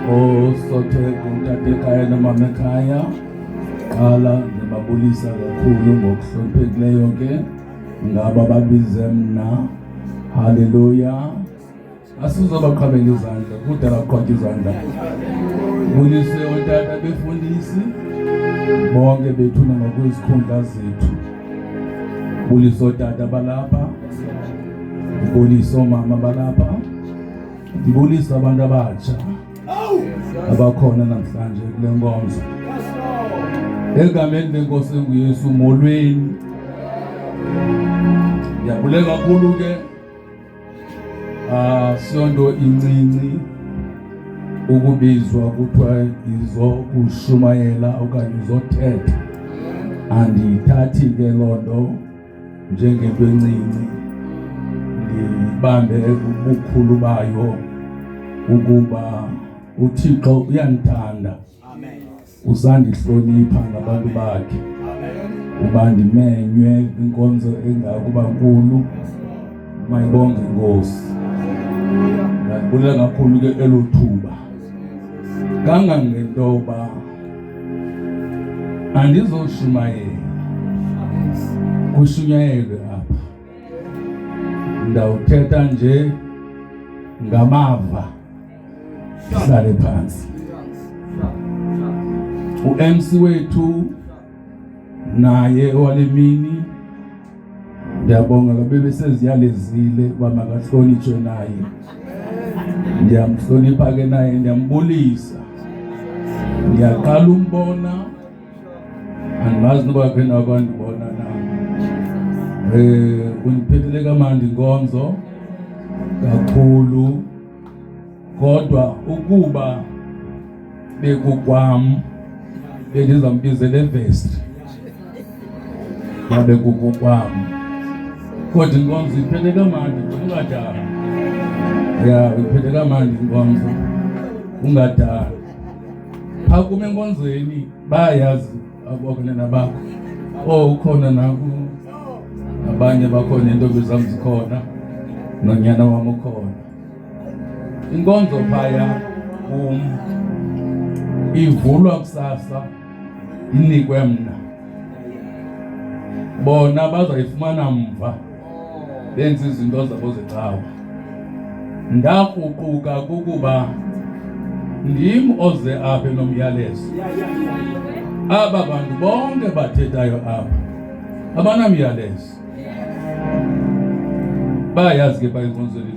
Osotheko utate ekhaya nomama ekhaya, qala ndibabulisa kakhulu ngokuhloniphekileyo ke ngaba babize mna. Haleluya. Asizobaqhabela izandla, kudala kuqhotha izandla. Bulise otata befundisi bonke bethuna ngokwezikhundla zethu. Bulise otata balapha, bulise omama balapha, bulise abantu abatsha abakhona namhlanje kule nkonzo. Egameni lenkosi nguYesu, molweni. Ndiyabulela kakhulu ke sonto incinci ukubizwa kuthiwa izokushumayela okanye izothetha. Andiyithathi ke loo nto njengento encinci, ndibambe ubukhulu bayo ukuba uThixo uyandithanda, usandihlonipha ngabantu bakhe, uba ndimenywe inkonzo engakuba nkulu. Mayibonge inkosi. Ndiyabulela kakhulu ke elo thuba kangangentoba andizoshumayela, kushunyayelwe apha. Ndawuthetha nje ngamava, hlale phansi. U-MC wethu naye owale mini ndiyabonga kabe beseziyalezile uba makahlonitshwe naye. Ndiyamhlonipha ke naye, ndiyambulisa. Ndiyaqala umbona, andimazi noba khe nakwandibona na. Undiphathele kamandi inkonzo kakhulu, kodwa ukuba bekukwam bendizambizela evestri yabe kukwam. Kodwa inkonzo iphethe kamandi, ungadala. Ya, iphethe kamandi inkonzo, ungadala. Phaa kum enkonzweni bayayazi abokunena bakho. Ukhona naku abanye bakhona, iintombi zam zikhona, nonyana wam ukhona. Inkonzo phaya ivulwa kusasa, inikwe mna. Bona bazayifumana mva, benze izinto zabo zecawa. Ndakruquka kukuba ndim oze apha enomyalezo. Aba bantu bonke bathethayo apha abanamyalezo. Bayayazi ke bayinkonzweni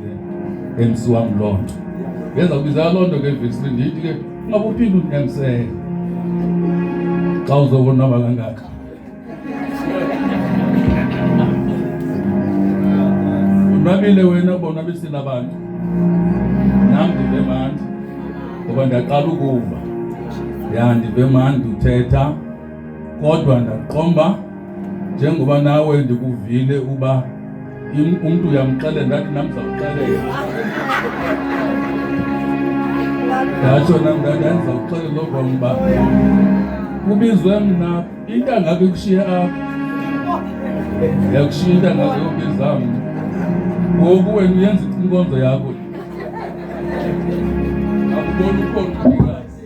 le MC wam loo nto. Yenza kubiza loo nto ke evesini, ndithi ke ungabe uphinde unemsele xa uzobonwaba kangaka. Unwabile wena bonwabisile abantu, nam ndive mandi ngoba ndiyaqala ukuva. Ya, ndive mandi uthetha, kodwa ndaqomba njengoba nawe ndikuvile uba umntu uyamxelela, ndathi nam ndizawuxelela. Ndatsho nam ndandenza uxelela obomi uba kubizwe mna, intanga ke kushiye apha, yakushiya intanga zeyobizam. Ngoku wena uyenza inkonzo yakho, akuboni ukhona umnikazi.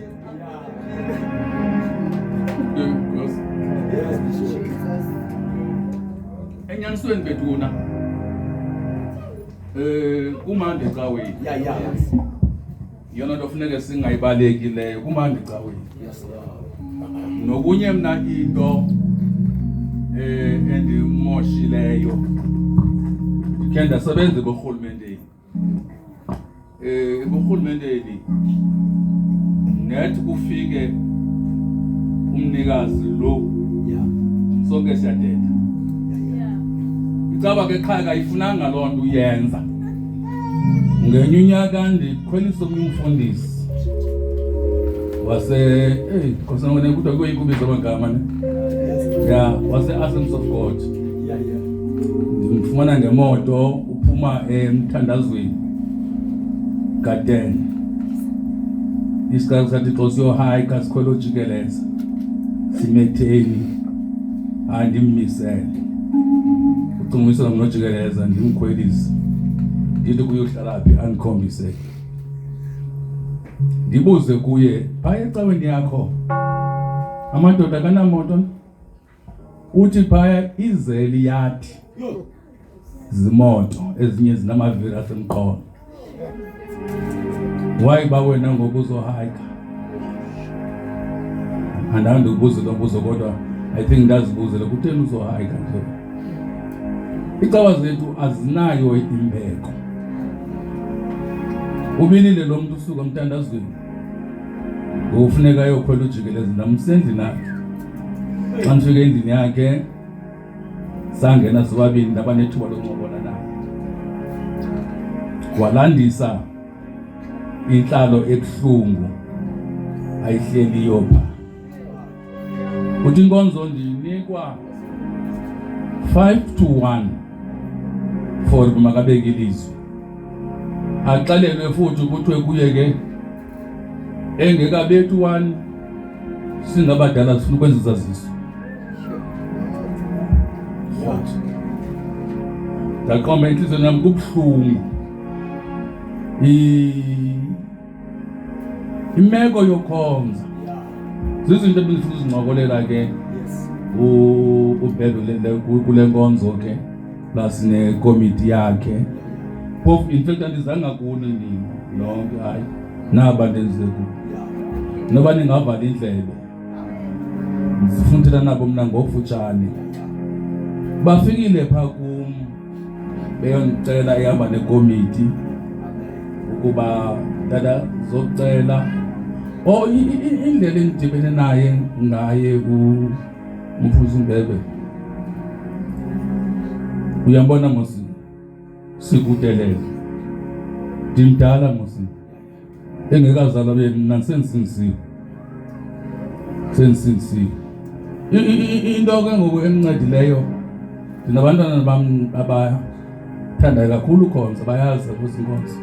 Enyanisweni bethuna kumande ecaweni, yona nto funeke singayibalekileyo, kumande ecaweni. Nokunye mna into endimoshileyo, ndikhe ndasebenza eburhulumenteni. Eburhulumenteni nethi kufike umnikazi lo, sonke siyathetha. Icaba ke qha kayifunanga loo nto uyenza. Ngenye unyaka ndikhwelisa omnye umfundisi khosana kuthiwa kuyikubiza amagama ne? Ya, wase-Assemblies of God. Ndimfumana ngemoto uphuma emthandazweni ka-10. Isikhathi sathi xa siyohayi kasikhwela ujikeleza simetheni, ndimmisele. Ucingisa nojikeleza ndimkhwelisa, ndithi kuyohlala phi andikhombise. ndibuze kuye, phaya ecaweni yakho amadoda kanamoto? Uthi phaya izeli yathi zimoto ezinye zinamaviri asemqolo. Why ba wena ngokuzohayika? Andandi ubuze lo mbuzo kodwa I think ndazibuzele kutheni uzohayika nje. Icawa zethu azinayo imbeko. Ubinile lo muntu usuka emthandazweni. Ufuneka ayokhwela ujikeleza namsendlini yakhe. Xa nifika endlini yakhe sangena sobabili ndabanethuba lokuncokola naye. Walandisa inhlalo ebuhlungu ayihleliyo pha. Uthi inkonzo ndinikwa 5-1 for makabeke ilizwi. Axalelwe futhi kuthiwe kuye ke engekabethu 1 singabadala sifuna ukwenza izaziso. Ndaqomba inhliziyo yami kubuhlungu. Imeko yokhonza zizinto ebengifuna uzincokolela ke ubhebele kule nkonzo ke plus necommittee yakhe. Phofu in fact andizange kuni nini lonke hayi naba ndenze ku noba ningavala indlebe sifuntela nabo mina ngokufutshane. Bafikile pha kum beyongicela ihamba necommittee ukuba dada zokucela indlela endidibene naye ngaye uMphuzi Mbebe. Uyambona mosi sikudelele. Ndimdala mosi. Engekazalwa mina sensinisiwe. Into ke ngoku emncedileyo ndinabantwana bam abathanda kakhulu khonza bayazi ukuzinkonzo.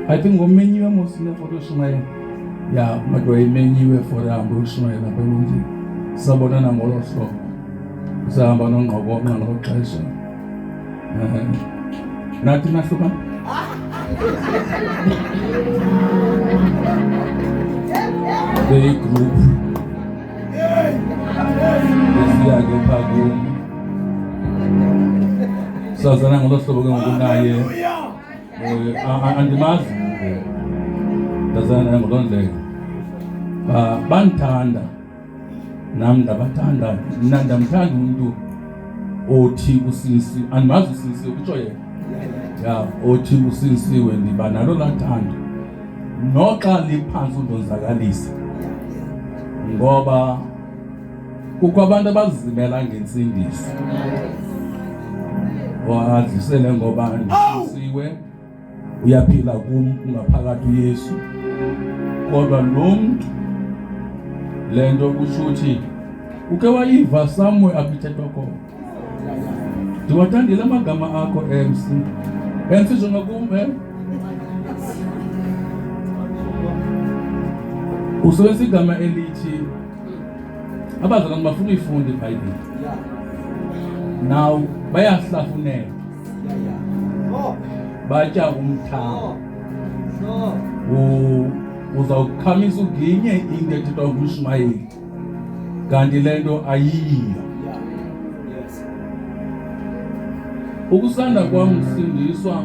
I think ngomenyiwe mosi nefoto shumaye ya madwa imenyiwe for hambo shumaye lapha endlini. Sabonana ngolo hlobo. Sahamba noNgqoko ngexesha. Nathi mahluka. The group. Besiyake phaku. Sazana ngolo hlobo ke ngokunaye. Andimazi. Ndazana ngolo ndlela. Bangithanda. Nami ndabathanda. Mina ndamthanda umuntu othi usinisi andimazi usinisi kutsho yena. Ya othi usinisiwe ndiba nalo lathando. Noxa liphansi undonzakalisa. Ngoba kukho abantu abazimela ngensindiso. Wadlisele ngoba ndisiwe uyaphila kum ungaphakathi uYesu. Kodwa lo muntu lento kusho ukuthi uke wayiva somewhere apithethwa khona. Ndiwathandile amagama akho MC jonga kume. Usebenzisa igama elithi abazalwane bafuna uyifunda iBhayibheli. Now bayahlafunela. Batya umthamo. Uzawukhamisa uginye into ethethwa nguShumayeli. Kanti lento ayiyo. Ukusanda kwam usindiswa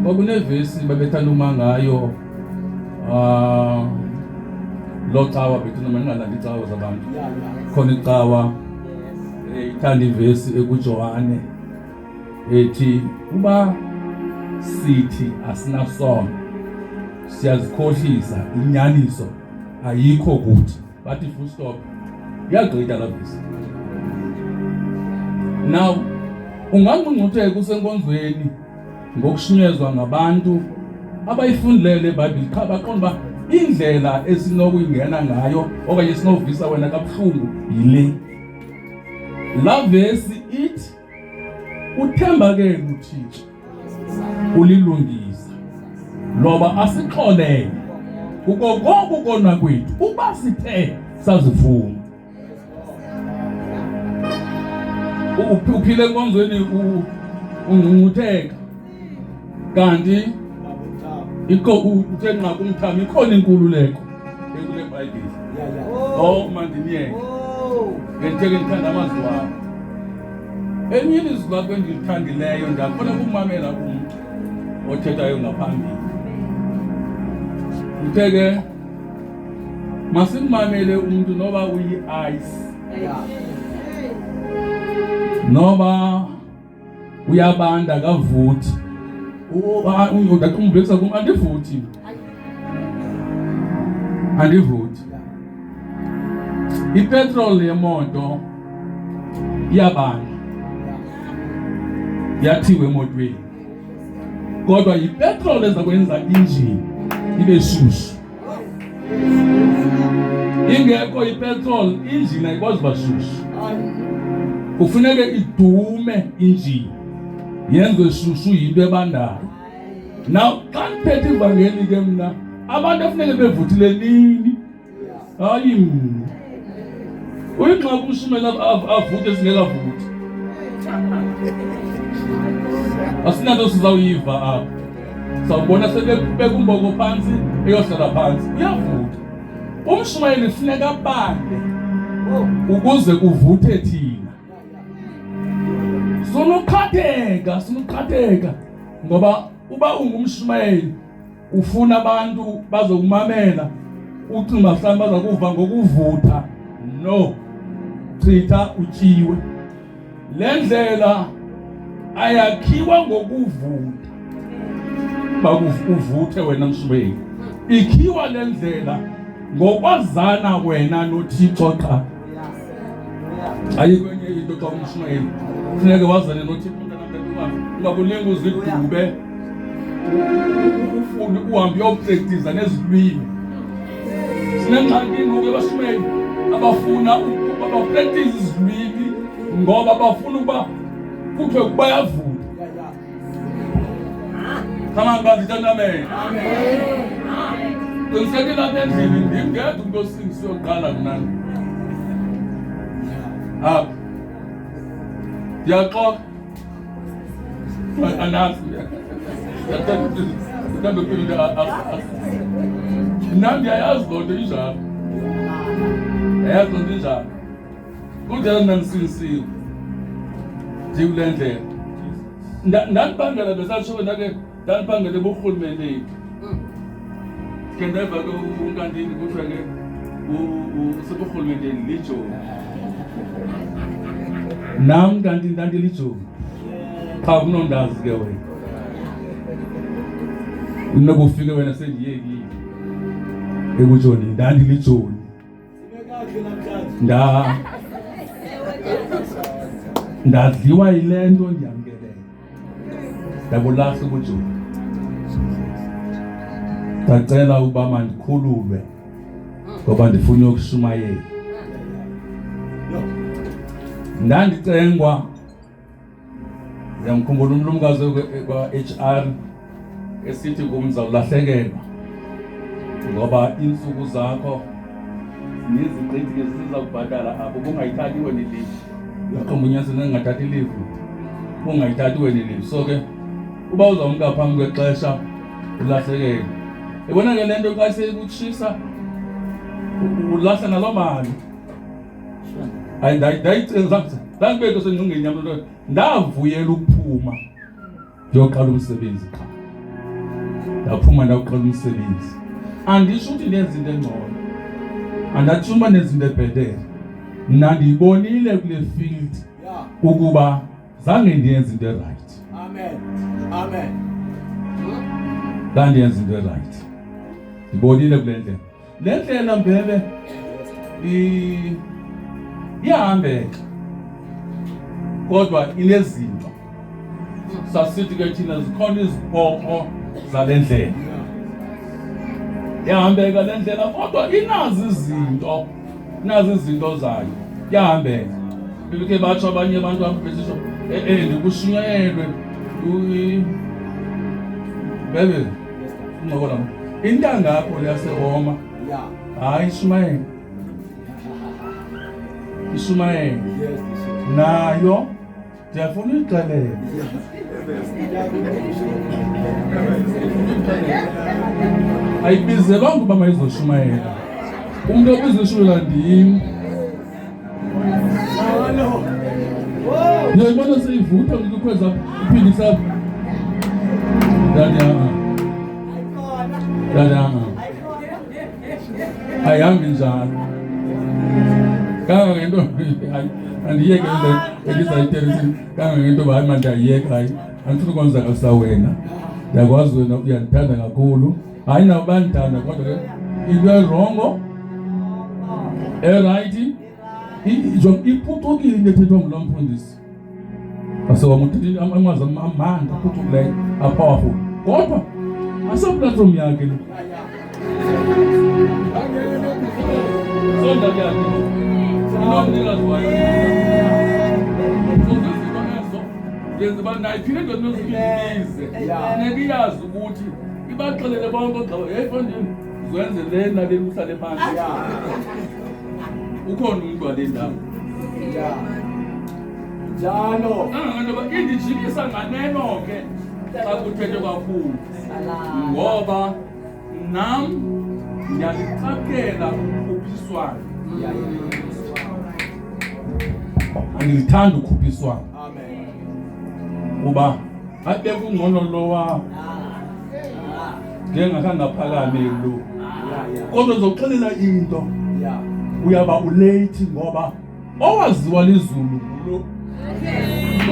kwakunevesi babethanda uma ngayo lo cawa bethu noma ningalandi icawa zabantu. Khona icawa ithanda ivesi ekuJohane ethi uba sithi asinasono siyazikhohlisa inyaniso ayikho kuthi. Bathi full stop. Yagqitha la vesi. Now ungangqungqutheka usenkonzweni ngokushunyezwa ngabantu abayifundilele eBhayibheli cha baqonda indlela esinokuyingena ngayo okanye sinovisa wena kabuhlungu yile. La vesi ithi uthembakele uThixo ulilungisa loba asixolele kuko konke kona kwethu uba sithe sazivuma. Uphile enkonzweni ungqungqutheka kanti uthe nqa kumthami ikhona inkululeko ekule Bhayibheli. Oh mandiniyeke. Ngenteke ngithanda amazwi wakho. Elinye ilizwi lakho engilithandileyo ndafuna ukumamela umuntu othethayo ngaphambili. Utheke masimamele umuntu noba uyi-ice. Noba uyabanda akavuthi. Ndakumbekisa kum andivuthi. Andivuthi. Ipetrol yemoto iyabanda. Yathiwe emotweni. Kodwa ipetrol ezakwenza injini ibe shushu. Ingekho ipetrol injini ayikwazi uba shushu. Kufuneke idume injini. Yenze shushu yinto ebandayo. Now xa ndiphethe ivangeli ke mna abantu efuneke bevuthile nini? Hayi uyinxa kumshumela avuthe singekavuthi. Asinanto sizawuyiva apha. Sawubona sebekumboko phansi eyohlala phansi. Uyavutha. Umshumayeli ufuneka abande ukuze kuvuthe thina. Sunuqhatheka ngoba uba ungumshumayeli ufuna abantu bazokumamela ucinga mhlawumbe bazakuva ngokuvutha. No, chitha utyiwe. Le ndlela ayakhiwa ngokuvutha bakuvuthe wena mshumayeli. Ikhiwa le ndlela ngokwazana wena noThixo qha. Ayikwenye into xa umshumayeli funeke wazane noThixo ungakulinga uzidube uhambe uyopractice nezilwimi. Sinengxaki ngoku abashumayeli abafuna bapractice izilwimi ngoba bafuna ukuba kuthiwe bayavutha. Kama ngazithanda amen. Qiniseka lapha endlini ndingedwa umuntu osingisa uyoqala kunani. Ndiyaxoxa. Anazi. Ndithanda ukuphinda nam ndiyayazi loo nto injalo. Ndiyayazi loo nto injalo. Kunjalo nandisinisiwe. Ndikule ndlela. Ndandibangela besatsho ndake ndandibangela eburhulumenteni. Ke ndeva ke unkantini kuthiwa ke useburhulumenteni lijoni. Nam kanti ndandilijoni. Cha kunondazi ke wena. Unokufika wena sendiyekile. Ekujoni ndandilijoni. Ndadliwa yile nto ndiyamkelele. Ndakulahla ubujoni. Ndacela uba mandikhululwe ngoba ndifuna ukushumayela. Ndandicengwa ndiyamkhumbula umlumkazi kwa-HR esithi kum zawulahlekelwa ngoba iintsuku zakho niziqithi ziza kubhatala apho bungayithathi wena ilivu. Yaqomba unyaniseni ngingathathi ilivu bungayithathi wena ilivu. So ke uba uzawumka phambi kwexesha ulahlekelwe. Ebona ke le nto xa sekutshisa ulahla naloo mali. Hayi ndayicinga ndandibeke sengqingeni yam loo nto. Ndavuyela ukuphuma ndiyoqala umsebenzi qha. Ndaphuma ndawuqala umsebenzi. Andisho ukuthi ndenza into engcono. Andatsho uba ndenza into ebhetele. Mna ndiyibonile kule field ukuba zange ndiyenze into right. Amen. Ndandiyenza into right. Ndibonile kule ndlela. Le ndlela mbebe iyahambeka. Kodwa inezinto. Sasithi ke thina zikhona izibhoko zale ndlela. Iyahambeka le ndlela kodwa inazi izinto zayo. Iyahambeka. Bibike batsho abanye abantu ababesisho ndikushunyayelwe bebe ngibona intanga yakho leyaseRoma. Hayi ishumayele nayo ndiyafuna uyixelela. Ayibizelwanga uba mayizoshumayela. Umuntu obiza ishumayela ndim. Ndiyayibona seyivutha ukukhweza iphindisa. Dada. Ayihambi njalo. Kangangento andiyeke le endizayithelisa kangangento hayi manje ayiyeka hayi andifuni ukonzakalisa wena. Ndiyakwazi wena uyandithanda kakhulu. Hayi nawe bandithanda kodwa ke into erongo erayithi iphucukile into ethethwa ngulo mfundisi. Asewamuthini amazwi amandla aphucukileyo apowerful. Kodwa aseplatform yakhe le. Sonda yakhe. Nomnikazi wayo. Sokuzizo nezo. Yenza bani nayiphinde into nozibize. Nekiyazi ukuthi ibaxelele bonke ogxa efondini zwenze lena le uhlale phansi. Ukhona umuntu wale ndawo. Njalo. Ngoba indijikisa nganeno ke xa kuthethwe kakhulu. Ngoba nam ngiyaliqaphela ukhuphiswano. Angilithanda ukhuphiswano. Amen. Uba abe kungcono lowa ngengakhangaphakame lo. Kodwa uzoxelela into. Uyaba ulate ngoba owaziwa lizulu lo.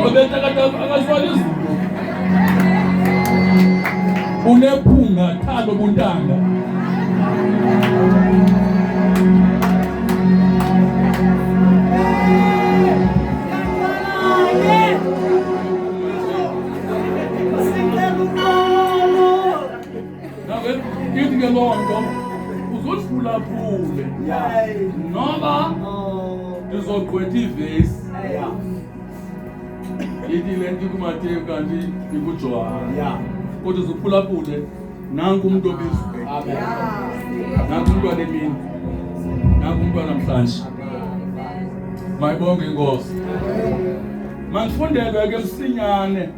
Obetha kade akaziwa lizulu. Unephunga thalo buntanga. Ke lonto uzoziphulaphule noma uzogqwetha ivesi ithi lento kuMateyu kanti ikuJohana kodwa uzophulaphule nanku umuntu obizwe nanku umntwana emini nanku umntwana namhlanje mayibonke inkosi mangifundelwe ke msinyane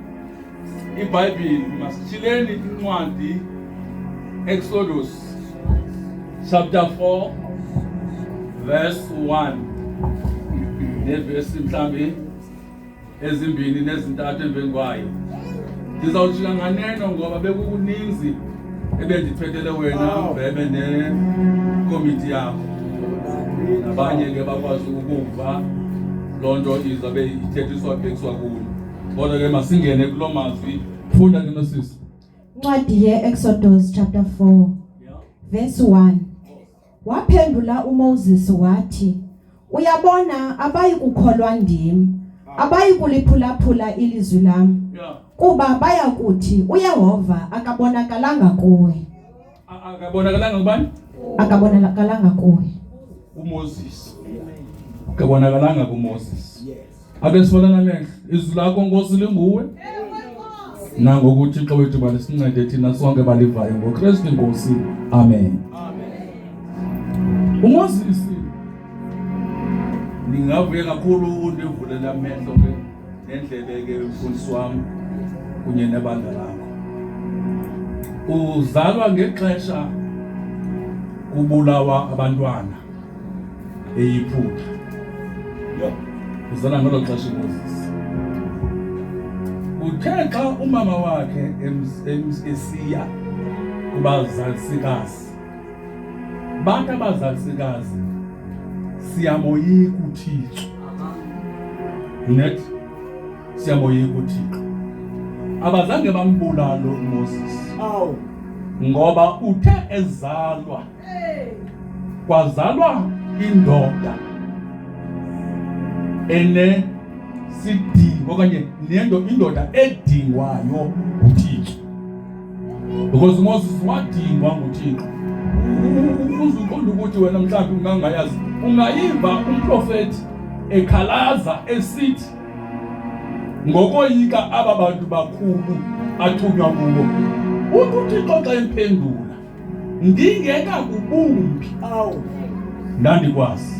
iBhayibheli masithileni incwadi Exodus chapter 4 verse 1 neverse mhlambi ezimbili nezintathu emveni kwayo. Ngizawujika nganeno ngoba bekukuninzi ebendithethele wena bebe ne-committee yakho. Abanye ke bakwazi ukuva lonto izabe ithethiswa phekiswa kuyo. Kodwa ke masingene kulo mazwi funda ke nosisi. Incwadi ye-Exodus chapter 4 verse 1. Waphendula uMoses wathi, uyabona abayi kukholwa ndim, abayi kuliphulaphula ilizwi lami. Kuba bayakuthi uYehova akabonakalanga kuwe. Akabonakalanga kubani? Akabonakalanga kuwe. uMoses. Akabonakalanga kuMoses. Ake sifana namehlo, izwi lakho Nkosi linguwe. Nango ukuthi Thixo wethu balisincede thina sonke balivayo ngoKristu Inkosi. Amen. uMoses ningavuya kakhulu undivulela amehlo ke nendlebe ke umfundisi wami kunye nebandla lakho. Uzalwa ngexesha kubulawa abantwana eyiphutha. Uzalwa ngelo xesha uMoses. Uthe xa umama wakhe esiya kubazalisikazi. Bantu abazalisikazi siyamoyika uThixo. Net siyamoyika uThixo. Abazange bambulala uMoses. Ngoba uthe ezalwa kwazalwa indoda ene sidingo okanye indoda edingwayo nguThixo. Because Moses wadingwa nguThixo. Uzuqonda ukuthi wena mhlawumbe ungangayazi ungayiva umprofeti ekhalaza esithi ngokoyika aba bantu bakhulu athunywa kubo. UThixo xa emphendula ndingeka kubumbi ndandikwazi.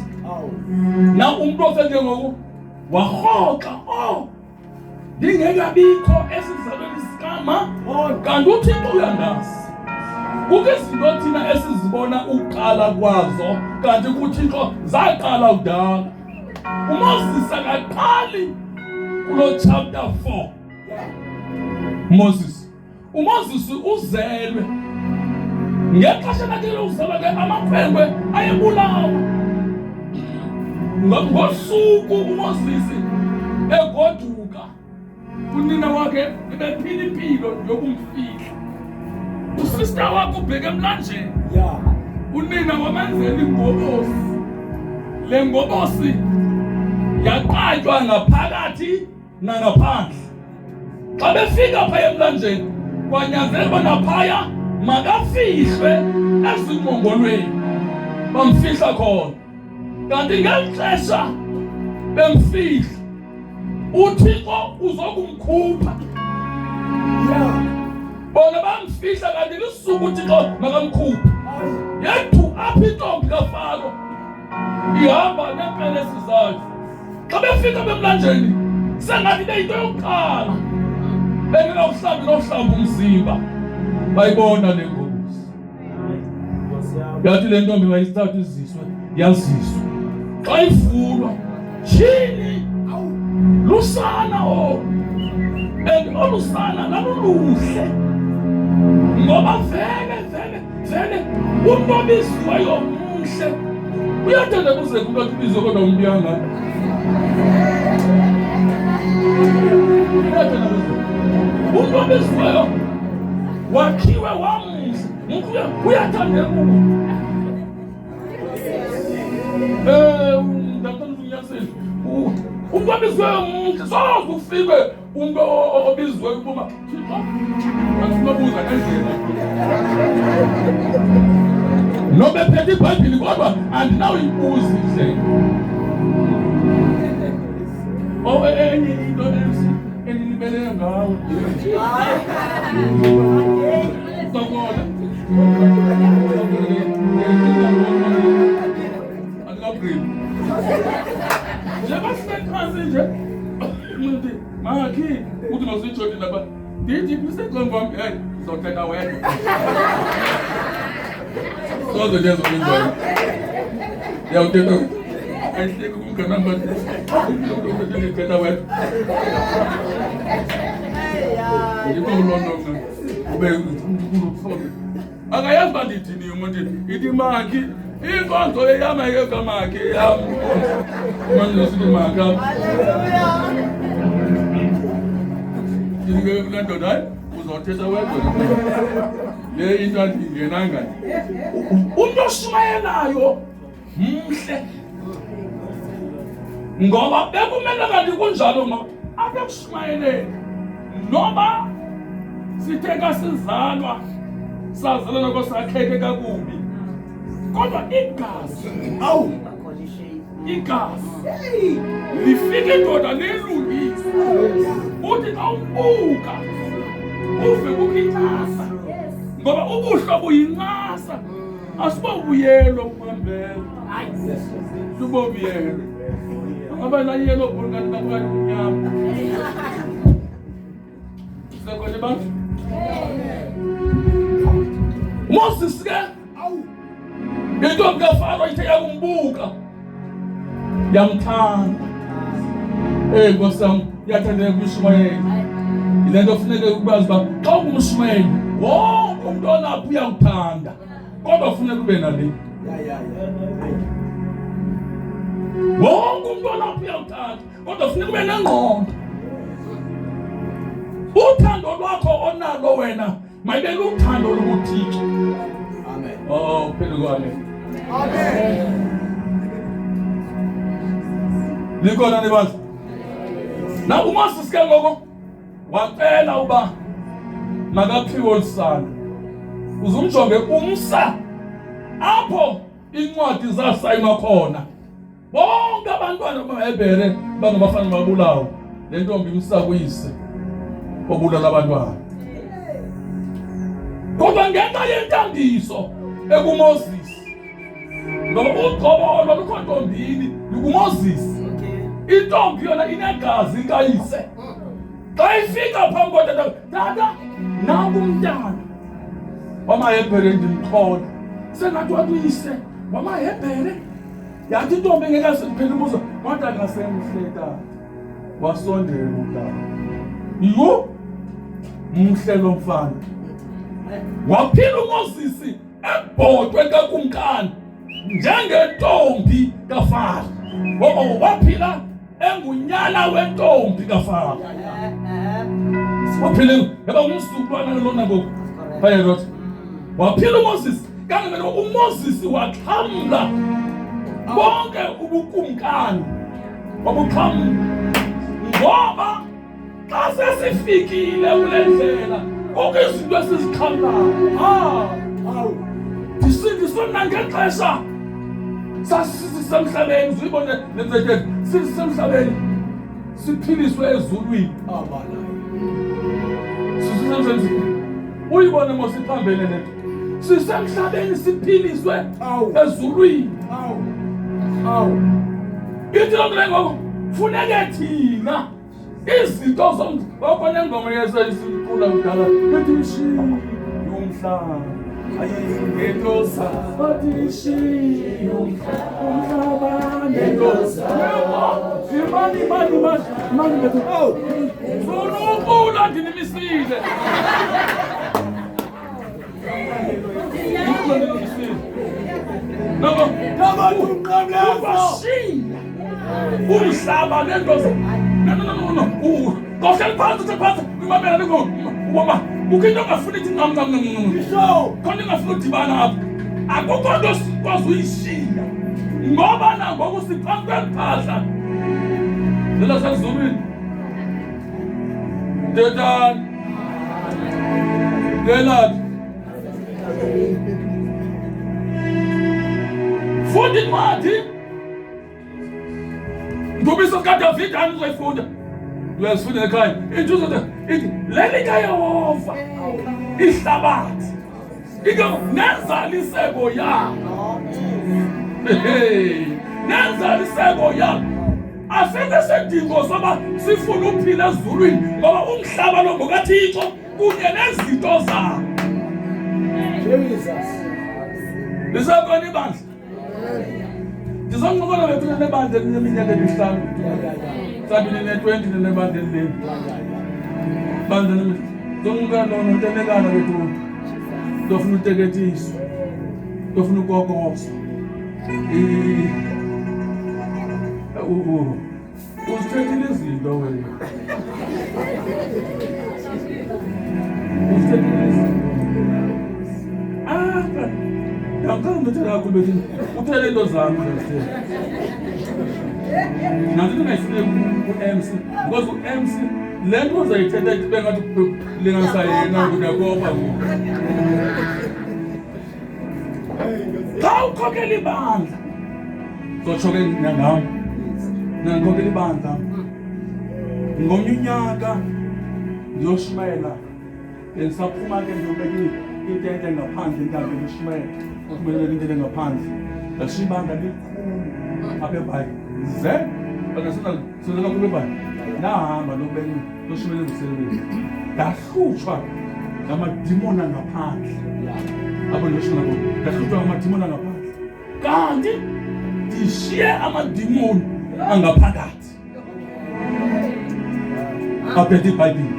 Na umprofeti ngoku wahoxa ndingekabikho esizalweni sikama, kanti uThixo uyangazi. Kukho izinto thina esizibona ukuqala kwazo, kanti kuThixo zaqala kudala. uMoses akaqali kulo chapter 4. uMoses uzelwe ngexesha lakhe lokuzalwa ke amakhwenkwe ayebulawa. Ngosuku uMoses egoduka, unina wakhe ebephila impilo yokumfihla. Usister wakhe ubheke emlanjeni, unina wamenzela ingobosi. Le ngobosi yaqatywa ngaphakathi nangaphandle. Xa befika phaya emlanjeni kwanyanzelwa naphaya makafihlwe ezimongolweni, bamfihla khona. Kanti ngeli xesha bemfihla, uThixo uzokumkhupha. Bona bamfihla kanti lisuku uThixo makamkhupha. Yethu apha intombi kaFaro ihamba neepelesi zayo. Xa befika bemlanjeni sengathi beyinto yokuqala, bengekawuhlamba umzimba, bayibona le ngozi. Yathi le ntombi mayisithatha iziswe, yaziswa. Xa ivulwa, tshini lusana and olusana laluluhle, ngoba vele umntu obizwayo mhle. Uyathanda kuze kuba kubizwe kodwa umbyanga. Umntu obizwayo wakhiwe wamuhle, uyathanda kubo. Umntu obizwayo mhle, soze ufike umntu obizwayo ukuba asibabuza ngendlela. Nobe phethe iBhayibhile kodwa andinawuyibuzise. Enye into enilibele ngayo. Sokola. Andingabrili. Njeba sisekhasi nje. Umuntu makhi uthi nositsho thina ba. Ndithi kusekhomba hey uzothetha wena. Soze nje zokuyenza. Yawuthetha. Ayiseke kumgana manje. Uzothetha wena. Ngikho uLondon ube ukukhona. Akayazi bandithini umuntu ithi makhi inkonzo eyama yegamakhe yami. Manje sithi makha. Hallelujah. Ndingekulento hayi uzothetha wedwa. Le into andingenanga. Umuntu oshumayelayo mhle. Ngoba bekumele kanti kunjalo ngoba abekushumayeleni. Noba sitheka sizalwa sazalwa kosakheke kakubi, kodwa igazi igazi lifike indoda lelungise. Uthi xa umbuka uve kukincasa, ngoba ubuhlo buyincasa, asibobuyelo kuhambela. Subobuyelo ngoba la yelo bulungani kakhulu kunyama. Sekole bantu Moses ke intombi kaFaro ithe yakumbuka yamthanda. Nkosi yami yathandeka kuMshumayeli. Ile nto kufuneka ukwazi uba xa ungumshumayeli wonke umuntu olapho uyakuthanda, kodwa kufuneka ube nale. Wonke umuntu olapho uyakuthanda, kodwa kufuneka ube nengqondo. Uthando lwakho onalo wena mayibe luthando lokuThixo. Amen. Phelukwane. Amen. Likhona nebazi. Na uMoses ke ngoko wacela uba makaphiwe ulusana. Uzumjonge umsa apho incwadi zasayinwa khona. Bonke abantwana bamaHebhere bangabafana babulawo. Le ntombi imsa kuyise obulala abantwana. Kodwa ngenxa yentambiso ekuMoses, ngoba uqobo lolukho ntombini lukuMoses. Intombi yona inegazi likayise. Xa ifika phambi kodwa tata naku umntana wamahebhere ndimxhola sengathi wathi uyise wamahebhere yathi intombi engekasiphela ubuzo wathi akasemhle tata wasondela umntana yho mhle lo mfana waphila uMoses ebhodwe kakumkani njengentombi kaFaro waphila engunyana wentombi kaFaro waphila yaba umzukulwana lona ngoku bayerot waphila uMoses kanti uMoses waxhamla bonke ubukumkani wabuxhamla ngoba xa sesifikile kule ndlela kukho izinto esizixhamlayo ndisindisona ngexesha sasisemhlabeni zuyibone nenzeke sisemhlabeni siphiliswe ezulwini sisemhlabeni uyibone mosiphambene lento sisemhlabeni siphiliswe ezulwini ithi loo nto ngoku funeke thina izinto zokubona ingoma yesayisicula kudala bethi ishiye umhlaba ayingentosa bathi ishiye umhlaba nentosa imani bethu zonokula ndinimisile umhlaba nentosa kohleli phansi kwimamela ngoba ukho into ongafuni ithi khona ingafuni udibana apho akukho nto sikwazi uyishiya ngoba nangoku siphambi kweliphahla lelasezulwini ndedani ngelaphi futhi incwadi Ndubiso kaDavid anizayifunda. Uyazifunda ekhaya. Intuzo ithi lelikaYehova ihlabathi. Nenzaliseko yakho. Nenzaliseko yakho. Asikho sedingo soba sifuna ukuphila ezulwini ngoba umhlaba lo ngokaThixo kunye nezinto zakhe. Jesus. Lisakho ibandla. Ndizonqokola bethu nebandla leminyaka emihlanu. Sabini ne20 nebandla leli. Bandla leli. Zonke lona ntenekana bethu. Dofuna utekethiso. Dofuna ukokoswa. Uzithethile izinto wena. Uzithethile izinto. Ngakho lakho bethi uthele into zami nje. Nathi ngayifune ku-MC because u-MC lento uzayithetha ibe ngathi lingasa yena kudakopa ngoku. Xa ukhokhela ibandla zotsho ke ngam ngikhokhela ibandla ngomnye unyaka ndiyoshumayela ngisaphuma ke ngiyobeka intente ngaphandle intambo ngishumele kumele intente ngaphandle ngashibanda likhulu apha eBhayi ze akasona kube bani nahamba nobeni loshumele umsebenzi ndahlutshwa ngamadimona ngaphandle apho ndoshumela khona ndahlutshwa ngamadimona ngaphandle kanti ndishiye amadimoni angaphakathi aphethe iBhayibhile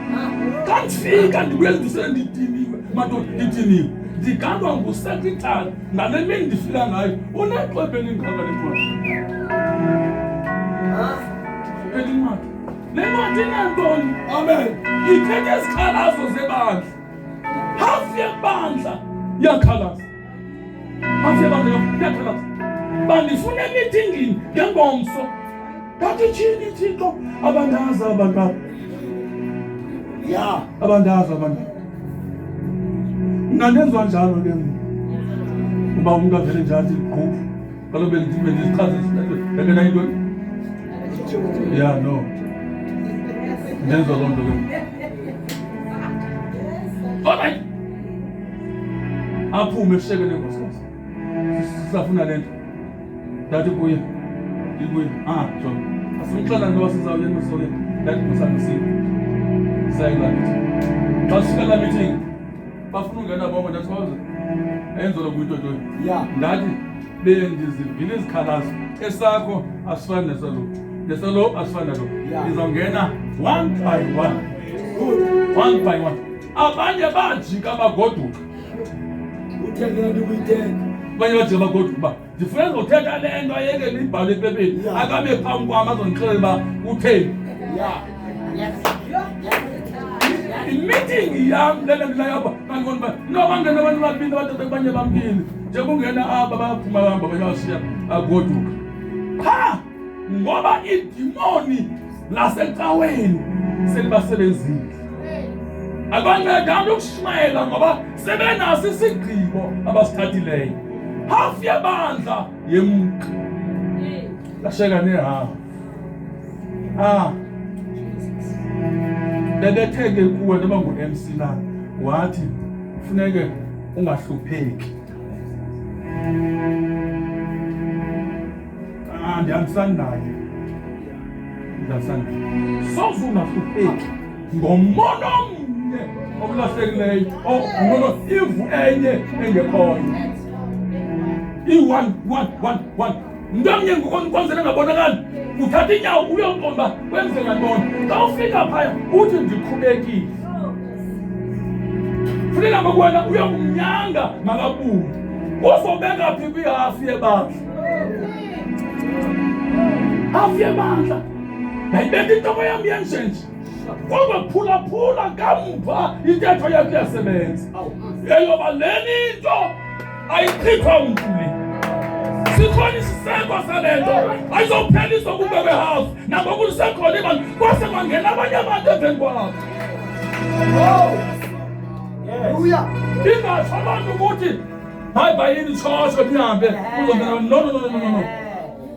kantifika ndibuye ndisele ndidiniwe madoda ndidiniwe ndiganwa ngusekretari ngale mini ndifika ngayo uneqwebe elingaka lencwadi elincwadi le ncwadi inantoni amen ithethe izikhalazo zebandla hafu yebandla yakhalaza hafu yebandla yakhalaza bandifuna emitingini ngengomso ngathi tshini Thixo abandazi abantu ya abandazi abantu ngandenziwa njalo ke uba umuntu avele njalo iqhubu kaloku bendibe ndizichaze ebena into ya no ndenziwa loo nto ke alright aphume eshekele nkosikazi sisafuna le nto ndathi kuye ndibuye so asimxela nto wasizawuye nosole ndathi kusandisile saying la meeting. Xa sifika la meeting, bafuna ungena bonke ndathi enzo lokuito nto. Ndathi bendizivile izikhalazo esakho asifani nesalo asifani nalo. Ndizawungena one by one. One by one. Abanye bajika bagoduka. Uthengela ukuyithenga. Abanye bajika bagoduka uba ndifuna uzothetha le nto ayeke libhale ephepheni. Akabe phambi kwam azondixelela uba utheni. I-meeting yam lena ndilapha kangona uba nobangena abantu babini abathatha kubanye bamkile nje kungena aba baphuma bahamba bayashiya agoduka pha ngoba idimoni lasecaweni selibasebenzile abancedanga ukushumayela ngoba sebenaso isigqibo abasithathileyo hafu yebandla yemka lasheka nehafu bebetheke kuwe noma ngu-MC la wathi kufuneke ungahlupheki. Ndiyahambisana naye. Soze ungahlupheki ngommono omnye okulahlekileyo ngono ivu enye engekhoyo. I-one. Ndomnye ngokonzela ngabonakali. Uthatha inyawo uyonkomba kwenzeka ntoni. Xa ufika phaya uthi ndikhubekile. Funeka ngokwena uyokumnyanga makabuye. Uzobeka phi kwihafu yebandla? Hafu yebandla. Yayibeka intoko yam yenjenje. Kuzophulaphula kamva intetho yakho iyasebenza. Yoba leni into ayichithwa mntu le. Sikhona isiseko sale nto ayizopheliswa kube behouse nangoku lisekhona ibani kwase kwangena abanye abantu emveni kwabo. Ingatsho abantu ukuthi hayi bayini tshosho nihambe kuzongena no.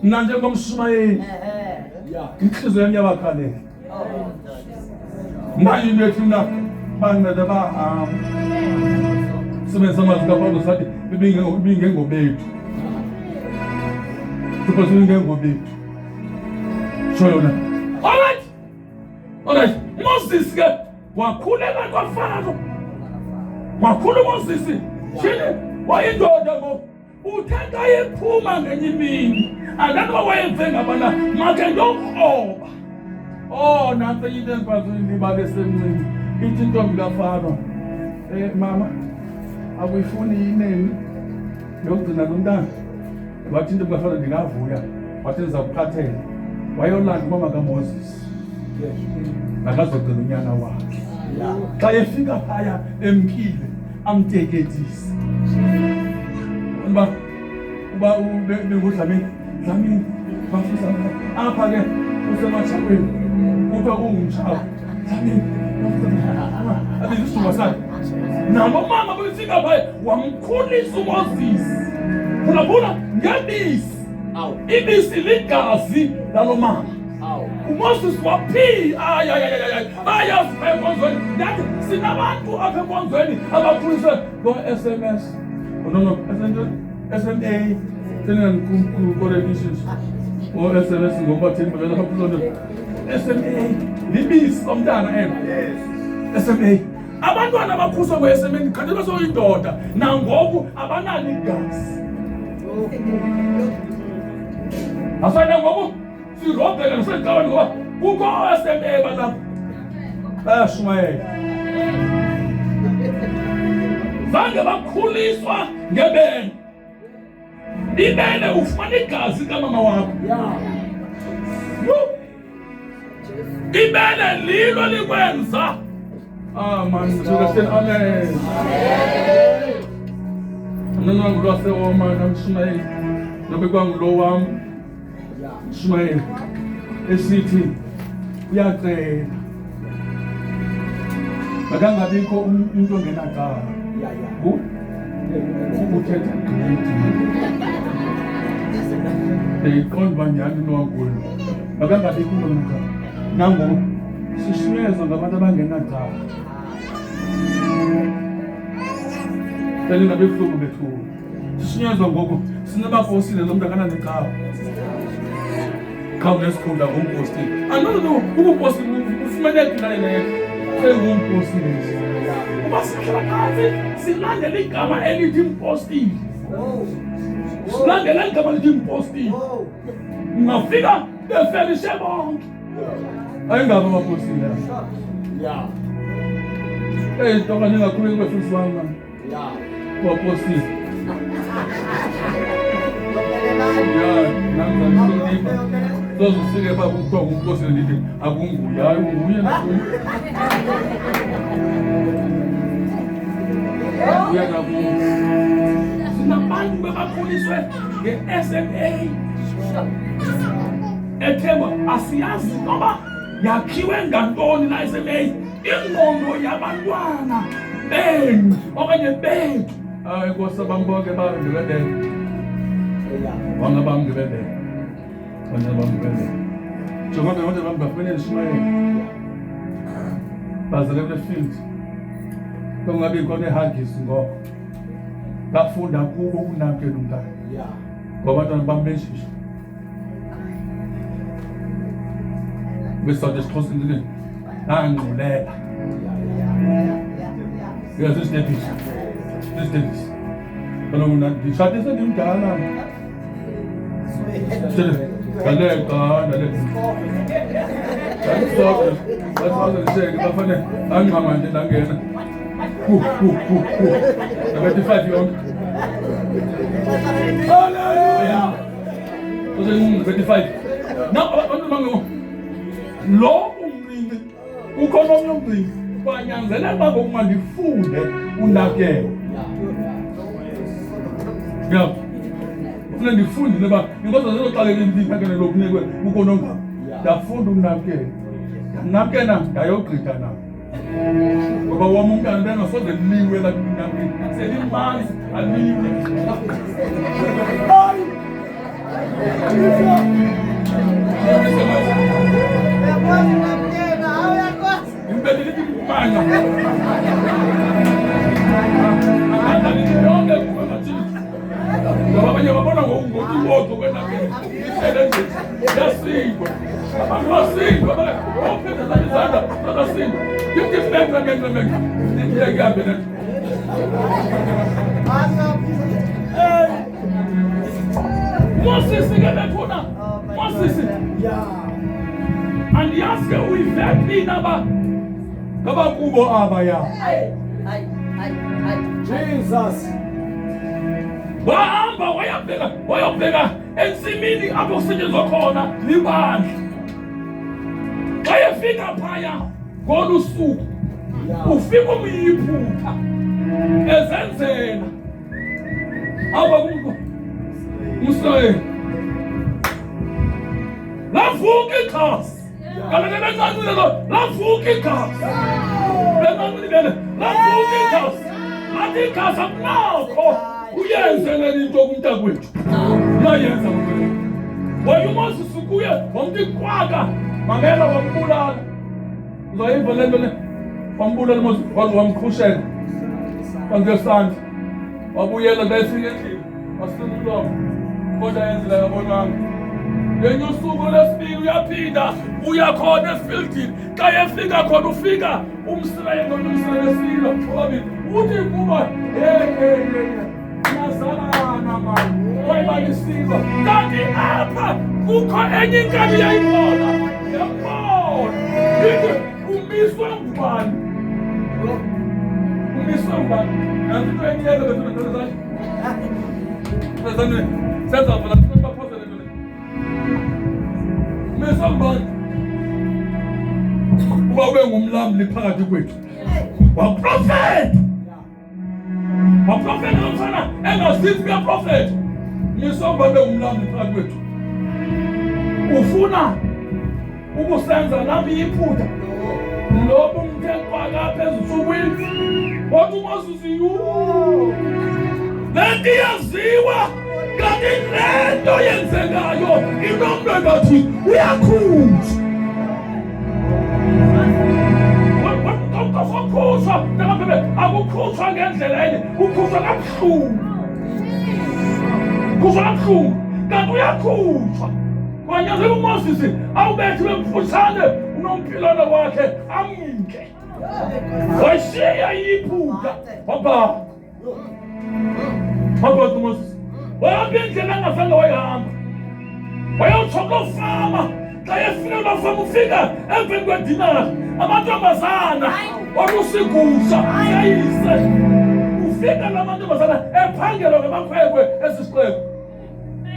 Mna njengomshumayeli inhliziyo yami iyabakhalela. Manje bethu na banceda bahamba sebenzisa amazwi kaPawulos athi bebingengobethu. Because we can go big. Show you now. All right. Moses get wakulela kwa Pharaoh. Wakulu Moses. Shile wayindoda ngo uthetha yephuma ngenye imini. Akakho wayenzenga bana make ndokhoba. Nanto into engiphazile ibale semncini. Ithi intombi kaPharaoh. Mama akuyifuni ineni yokugcina lo mntana. Wathi into kaFaro ndingavuya wathi ndizakuphathela wayolanda umama kaMoses nakazogcina unyana wakhe xa efika phaya emkile amteketise uba bengudlamini bafisa apha ke usematshaweni kuthiwa ungumtshawe Dlamini abizisithuba sakhe nabo mama befika phaya wamkhulisa uMoses phulaphula ngebisi. Ibisi ligazi lalo mama. uMoses waphi bayazipha enkonzweni. Nathi sinabantu apha enkonzweni abakhuliswe ngo-SMS SMA corrections SMS ngobathini bavela kakhulu SMA libisi lomntana SMA abantwana abakhuswa ngo-SMA kanti basoyindoda nangoku abanalo igazi. Asana ngoku sirobheka nasecaweni ngoba kukho SMA balapha bayashumayela. Zange bakhuliswa ngebele. Ibele ufumana igazi kamama wakho. Ibele lilo likwenza. Man, say amen. Nana ngulose woma namshumayeli. Nobekwa ngulo wami. Shumayeli. Esithi uyacela. Makangabikho umuntu ongena cala. Ukuthetha iqonda banjani nowakuyo. Makangabikho umuntu ongena cala. Nangoku sishunyezwa ngabantu abangena cala. Tell na befuku bethu. Sishunyezwa ngoku sinabafosile lo muntu akana necala. Kawu nesikhunda ngomposti. No, ukuposti ufumaneka naye. Sengumphostile. Uma sihlala phansi silandela igama elithi impostile. Silandela igama elithi impostile. Ungafika befelishe bonke. Ayingaba amapostile. Yeah. Toka ningakhuleki befundisi wami mama. Yeah. Kwapostile. Yeah, namhlanje sozufike pha kuthiwa ngumpostile ndithi akunguye, hayi unguye nakuye. Uya nakuye. Sinabantu bebakhuliswe nge-SMA. Ethemba asiyazi noba yakhiwe ngantoni la SMA. Ingqondo yabantwana benu okanye bethu. Hayi Nkosi bami bonke bandibendele. Wanga bami ngibendele. Wanga bami ngibendele. Njengoba bonke bami bafanele Ishumayeli. Bazele kule field. Kungabi khona ehagisi ngoba ngafunda kubo kunakhe umntana. Yeah. Ngoba abantwana bami benjisho. Bese isixhosa indlini. Angqulela. Yeah, this Davis. This Davis. Kalau nak disatu saya dimana? Galeka. That's all I'm saying. Kita faham. Angam aja langgar. Agak cepat yon. Hallelujah. Terus 25. Nak apa tu lo umringi. Ukhona umringi. Kwanyanzela baba uma ndifunde unakele. Yeah. Ufuna ndifunde leba ingoza zoqaleka impilo ngene lokunikwe ukhona ngapha. Ndafunda unakele. Nakena ngayogqitha na. Ngoba wami umntana bengasoze liwe la kunakele. Selimanzi aliwe. Hayi. Impela lithi kumanya. Akadali yonke kubathi. Ngoba abanye babona ngokuthi wodwa kwenakele. Isebenze. Yasikwa. Abantu basikwa bale. Ophethe izandla basikwa. Gift back again. Ndiyakuyabe na. Moses ngabethona. Moses. Yeah. And yaske uyivephi naba kubo abaya. Jesus. Bahamba wayabheka ensimini apho kusetshenzwa khona libandla. Wayefika phaya ngolusuku. Ufika umyiphupha. Ezenzela. Aba kubo. Musayeli. Lavuka ikhasi. Kanti bengancane lo, lavuka ikhasi. Bengancane lavuka ikhasi. Athi ikhasi akunakho uyenzele into kumntakwethu. Uyayenza ngoba. WayuMoses kuye wamthi kwaka, mangela wambulala. Uzoyiva lento le. Wambulala Moses kwaze wamkhushela. Kwangiyosanda. Wabuyela befike endlini. Wasimlomo. Kodwa yenzela yabonwanga. Yenye usuku lesibili uyaphinda uyakhona esifieldini xa yefika khona ufika umsirayeli nomsirayeli obabili uthi kuba yazalana mani wayibalisiba kanti apha kukho enye inkabi yayibona yabona ithi umiswe ngubani nanti into enyeke bethu bezane senza bona sibaphosele mesambani uba ube ngumlamli phakathi kwethu waprofeta lomfana engasithi kuyaprofeta mesamba ube ngumlamli phakathi kwethu ufuna ukusenza nami iphutha lobo umthekwa phezulu wathi uMoses lento yaziwa kanti lento yenzekayo inomntu engathi uyakhutshwa wakhutshwa nababebe akukhutshwa ngendlela enye ukhutshwa kabuhlungu kanti uyakhutshwa kwanyanzela uMoses awubethiwe mfutshane unompilana wakhe amke washiya iphupha papa Moses wahambe indlela angazange wayihamba wayawuchoka ufama xa efika ulafama ufika emveni kwedinara amantombazana olusigusha sayise ufika la mantombazana ephangelwa ngamakhwenkwe esisixeko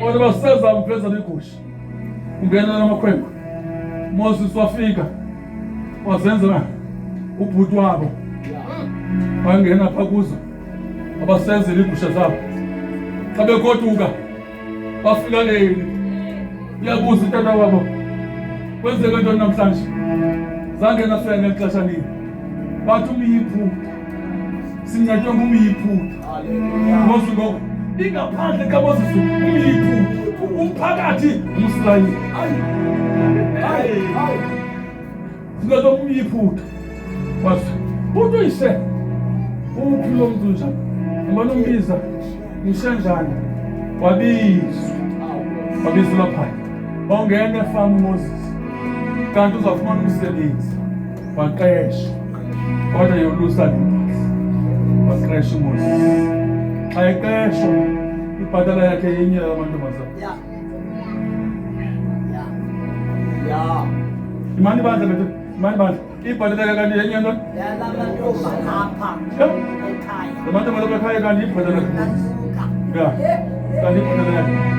bona baseza mveza negusha ungena namakhwenkwe Moses wafika wazenza ubhuti wabo wangena phaa kuzo abasenzela iigusha zabo xa begoduka bafika leli uyabuza utata wabo kwenzeke ntoni namhlanje zange nafika ngexesha nini bathi umyiphutha sincedwe ngumyiphutha Moses ngoku ingaphandle kaMoses umyiphutha umphakathi umsirayeli sincedwe ngumyiphutha wathi uthi uyise uphi lo mntu njani ngibona umbiza umshenjani wabizwa phaa wawungena efama uMoses kanti uzawufumana umsebenzi waqeshwa kodwa yolusa lempahla waqesha uMoses xa eqeshwa ibhatala yakhe yenye yamantombazana imani bandla bethu imani bandla ibhatala yakhe kanti yenye nto lamantombazana bekhaya kanti ibhatala kanti ibhatala yakhe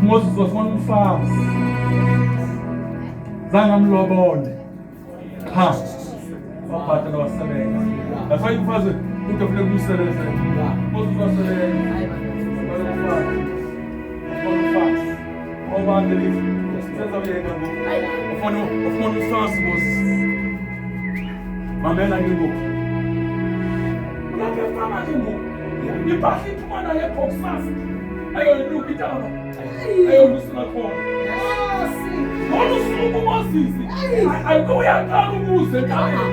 Moses wafumana umfazi zange amlobole cha wabhatala wasebenza lafika umfazi ukuthi afuneka umsebenze Moses wasebenza umfazi obandeli senza uyeka ngoku ufuna umfazi Moses mamela ngoku ulapha efama nje ngoku ibhahla iphuma naye kusasa ayoluka itaba ayolusa khona olusuku Moses ayikuyaqala ubuze ekhaya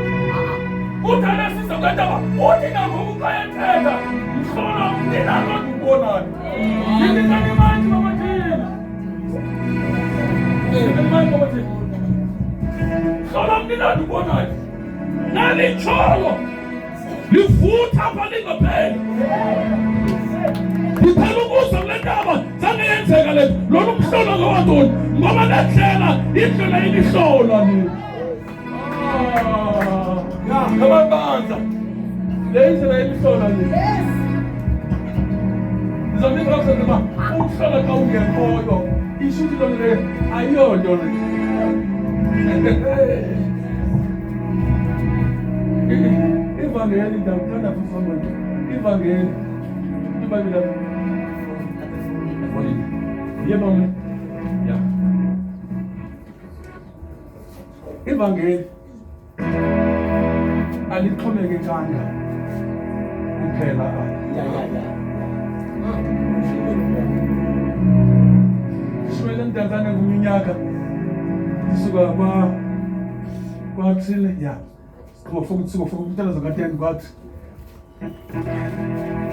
uthana sizokwenza uthi nangoku xa ethetha mhlola ninalo ndibonani nindikani manje babathini manje babathini mhlola ninalo ndibonani nalitsholo livutha apha lingapheli Uthanda ukuza kule ndaba zange yenzeka le lolu mhlolo ngowantoni ngoba lendlela indlela yelihlola le ngabandla le indlela yelihlola le ngizamnika ukuba umhlola xa ungekhoyo isho ukuthi lona le ayiyonto le ivangeli ndakuthanda futhi someone ivangeli Bible yebo ya ivangeli alixhomekekanga kuphela shwele mntazana ngeminyaka isuka kwathile ya kufokusuka umntana zakateni kwathi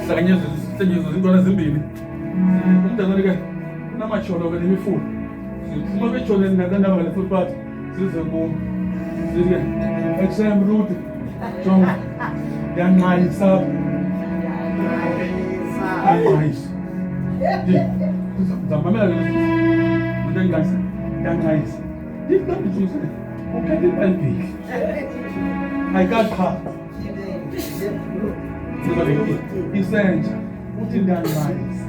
Senyezo zintwana ezimbili umntazana ke unamajolo ke nemifuno siphuma bejoleni nakandaba le footpath size kum sike exam route jonga yanqayisa ayisa zamamela le ngasa yanqayisa ikambi juice ukhethe iBhayibheli ayikaqha Isenja uthi ndani manje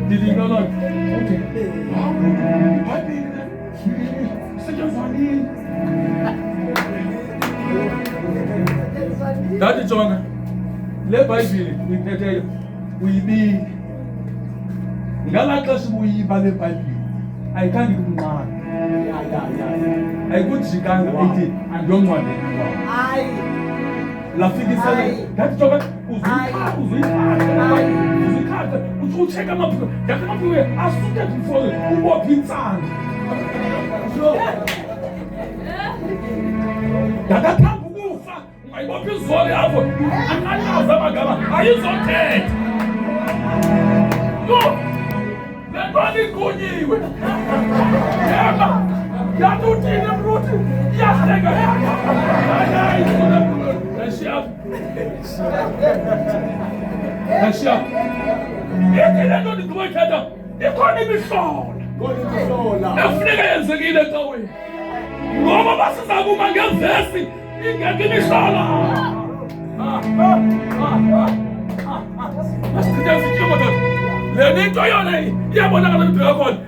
dilingana uthi happy sejazani Dadi jonga le Bhayibheli uyiphetheyo uyibili ngalaxesha uyiba le Bhayibheli ayikhange kumnqana ayikujikanga ethi andiyongcwadi hayi lafika ngathi jonga uzikhatha uthi-check amaphiko ngathi amaphiko asuke before ubophe insana ngakathamba ukufa ungayibopha izolo yakho anqanqaza amagama ayizothetha no le ntwana iqunyiwe yeba yathi uthini mruthi yahleka Ashiya yekile nto ndikubekhetha ikhona imihlola efuneka yenzekile ecaweni ngoba basiza kuma ngevesi ingekho imihlola asichithe isitshimo doda le nto yona iyabonakala into yakhona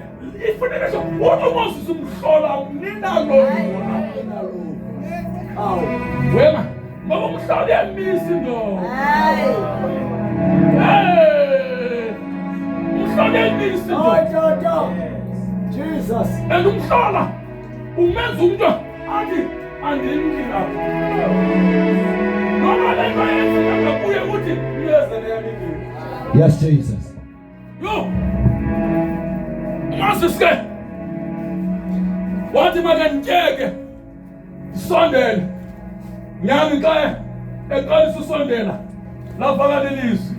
ifuneka uthi uMoses umhlola ninalo wema ngoba umhlola uyamisa indoda Jesus. And umhlola umenza umuntu athi andimki lapha noma le nto yenza kuye uthi iyeza leyamiki. Yes, Jesus. Yo Moses ke wathi makandiyeke sondele nyami xa eqalisa usondela lavakala ilizwi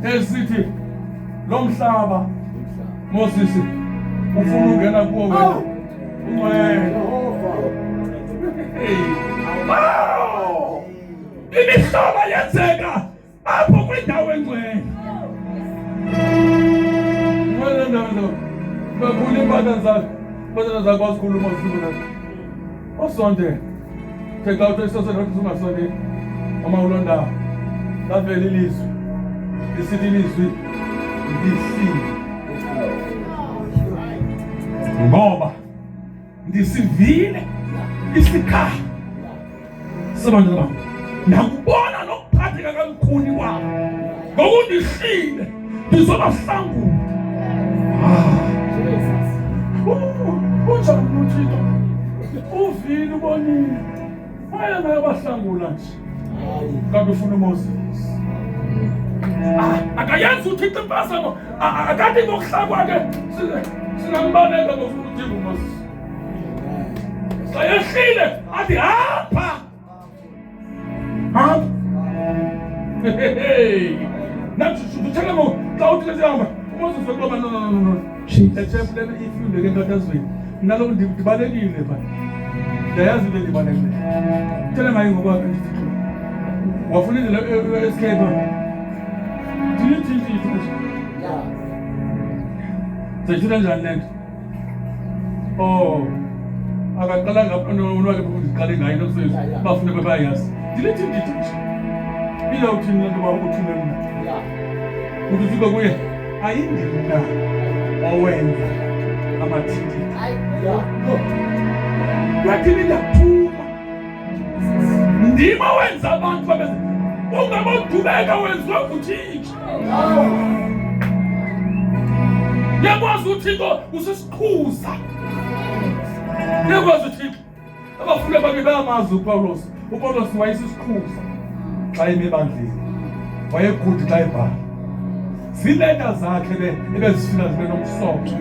esithi lo mhlaba Moses ufuna ungena kuwo wena ungcwele. Wow! Imihlaba yenzeka apho kwindawo engcwele. Wena ndawo bakhulu impahla zakho bazana zakwazi ukukhuluma usuku osonde theka uthi sosona ungasonde amawulonda lavela ilizwi lisithi ilizwi ngoba ndisivile isikhala sabantu bami nakubona nokuphatheka kalukhuni kwabo ngokundishile ndizobahlangula. Unjani uThixo uvile ubonile wayena yabahlangula nje kanti ufuna uMoses akayenza uThixo impazamo akade ngokuhla kwakhe singambaleka ngofuna uThixo uMoses sayehlile athi hapha nathi uthele ngo xa uthi lesihamba uMoses weqoba no ethembuleni ifunde ke enkatazweni nalo ndibalekile pha ndayazi into endibalekile uthele ngayo ngokwakhe uThixo wafuna indlela escape dithi sejula njani lento akaqala ngapha nonwakhe ukuziqale ngayo into kusezi bafuna bebayazi dithi ila uthini lento bakuthule mina uthi ufika kuye ayindina owenza amathiti yathini ndaphuma ndima wenza abantu babeze ungabodubeka wenziwa nguThixo. Yakwazi uThixo usisiqhuza. Yakwazi uThixo abafuna babe bayamazi uPawulos wayesisiqhuza xa emebandleni wayegudi xa ebhala zileta zakhe ebezifuna zibe nomsoco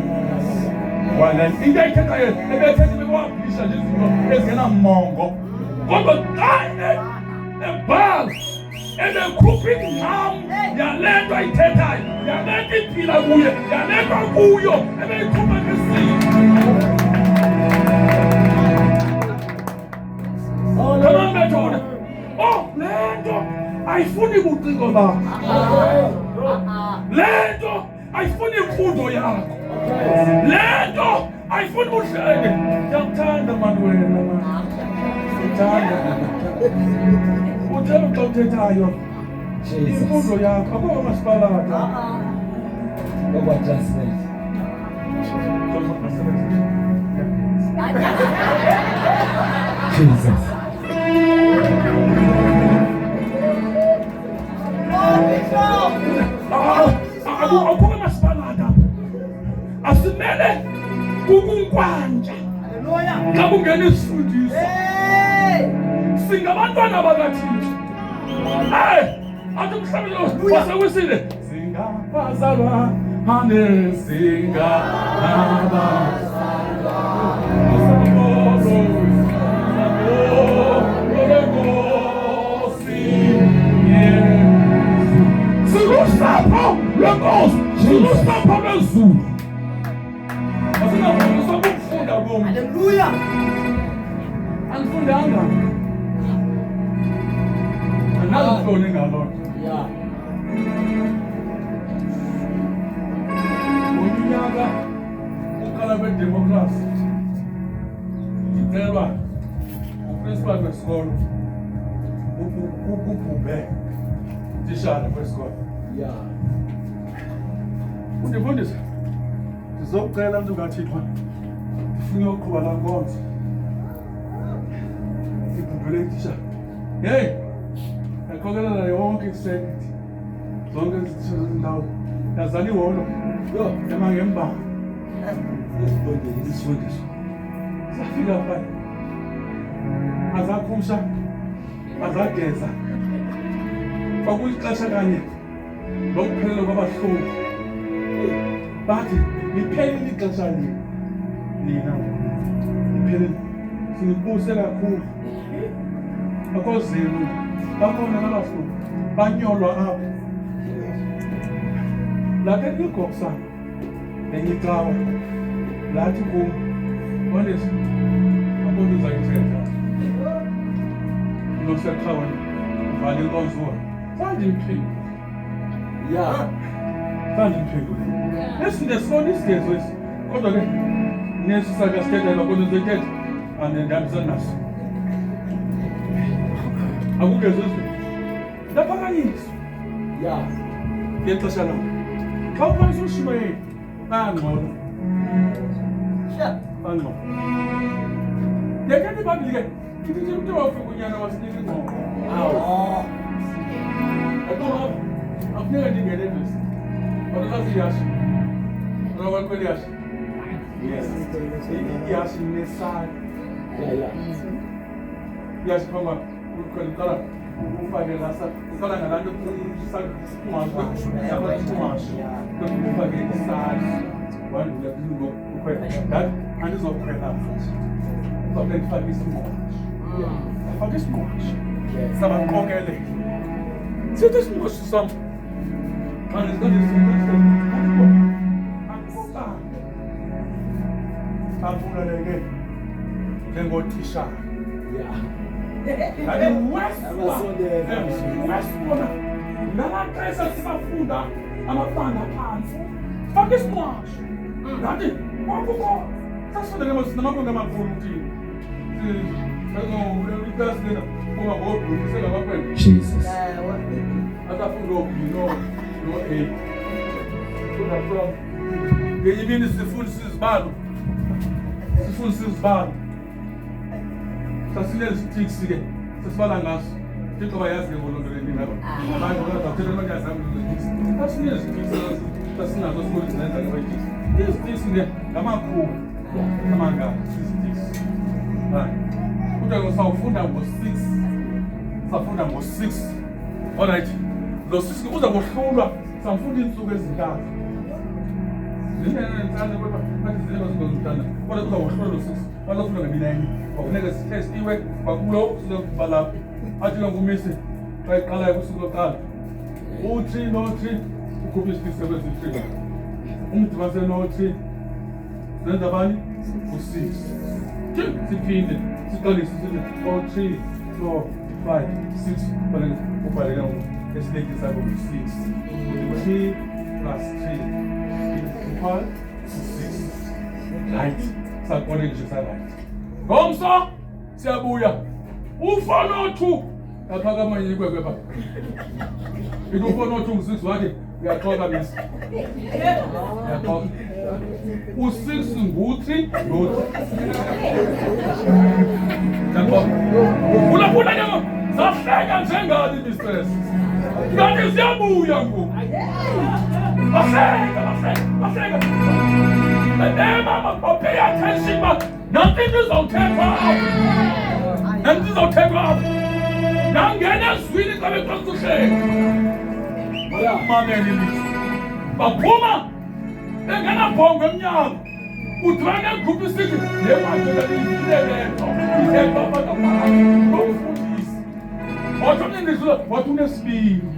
wala into ayithethayo ebethethe bekwabhisha nje izinto ezingenamongo kodwa xa ebhala ebekhupha ingxam yalento ayithethayo yalento iphila kuye yalento kuyo ebeyikhupha ngesinto. Method. Lento ayifuni buciko bakho. Lento ayifuni imfundo yakho. Lento ayifuni uhleke. Ngiyakuthanda manje wena manje. Ngithanda. Uthela xa uthethayo. Imfundo yakho akho masipalata. Over translate. Jesus. Akho masipalata. Asimele kukunkwanja. Haleluya. Xa kungena isifundiso. Singabantwana bakaThixo. Athi mhlawumbe wasewisile. Singabazalwa hane singabazalwa. Silusapho lwenkosi, silusapho lwezulu. Asinafundiswa kumfunda Angifunda kumo. Hallelujah. Angifundanga. Angazihloni ngalona. Yeah. Ngonyaka uqala bedemocracy. Ngicelwa uprincipal wesikolo ubhubhe tishara wesikolo. Yeah. Undifundisa. Ndizokucela mntu kaThixo. Ndifuna ukuqhuba la nkonzo. Ngibhubhele itishara. Hey! Yakhokelela yonke isekiti. Zonke izindawo. Yazali ihholo. Yo. Ema ngemba. Isifundisi. Isifundiswa. Safika phala. Azakhusha. Azageza. Kwakuyixesha kanye lokuphelela kwabahloli. Bathi liphelile ixesha lini. Nina liphelile. Sinibuse kakhulu. Akho zenu. Bakhona nabahloli. Banyolwa apha. Lathi igoksa lenye icawa. Lathi kum. Honest. Abantu uzayithetha. Noseqhawe. Vale inkonzo. Sandimphile. Yeah. Sandimphile. Esinto esifona isigezo esi. Kodwa ke nesi sakasithethelwa kodwa uzothetha andihambisani naso. Akugezwe izinto. Laphakanyiswa. Yeah. Ngexesha lakho. Xa uphansi uShumayeli bayangcola. Angcola. Yekeni iBhayibhile ke ithi nje umuntu wafika unyana wasinika ingqondo. Oh. Akufuneka ndingene endlesi. Kodwa xa siyasho. Ngoba kweli yasho. Yes. Iyasho inesana. Yeah. Yasho phamba ukhona uqala ufake lasa uqala ngalanto ungazi ufake isandla wandula kulo ukhwela that andizokhwela futhi uzawube ndifake isinqwashi fake isinqwashi sabaqokelele sithi isinqwashi sam xa abuleleke njengotishara. Yeah. Wesibona namaxesha sibafunda amabanga phansi fake isinqwashi ngathi kwakukho sasifunda namabanga amakhulu thina iklasi lena uma ngobhulu sengabakwena Jesus. asafunda obhili no-8 kodwa ngenye imini sifundisa izibalo sasinezitiksi ke sesibala ngaso Thixo bayazi ke ngolondoleni ngaba abantu bazathetha amajazi ami ngezitiksi sasinezitiksi sasinazo esikoleni sizenza ngezetiksi izitiksi ke ngamakhulu amangaka izitiksi kodwa sawufunda ngo-6 safunda ngo-6 alright lo 6 uza kohlulwa samfunda iintsuku ezintathu kodwa kuza kohlulwa lo 6 bazofunda ngeminenye kwafuneka sithestiwe kwakulo sizokuba lapho athi ke ngumisi xa iqalayo kusuku lokuqala u-3 no-3 ukhupha isipisi sekwezi-3 umdibanise no-3 zenza bani u-6 siphinde siqalise sithi o-3 4 5 6 ubhaleke esileki sakho u-6 3 plus 3 equal 6 right sakubone nje sa-right ngomso siyabuya ufonothu aphakama yikwekwe pha ithi ufonothu ngu-6 wathi uyaxoka misi uyaxoka u-6 ngu-3 no-3 ulaphula ke ngo zahleka njengani mistress kanti siyabuya ngoku bahleka mama pay attention man nothing is uzawuthethwa nangena ezwini xa beqokuhleka mamele lithi baphuma bengenabhongo emnyango udibane negruphu isithi lebantoleilelento ihebabaafundisi wathi unesibindi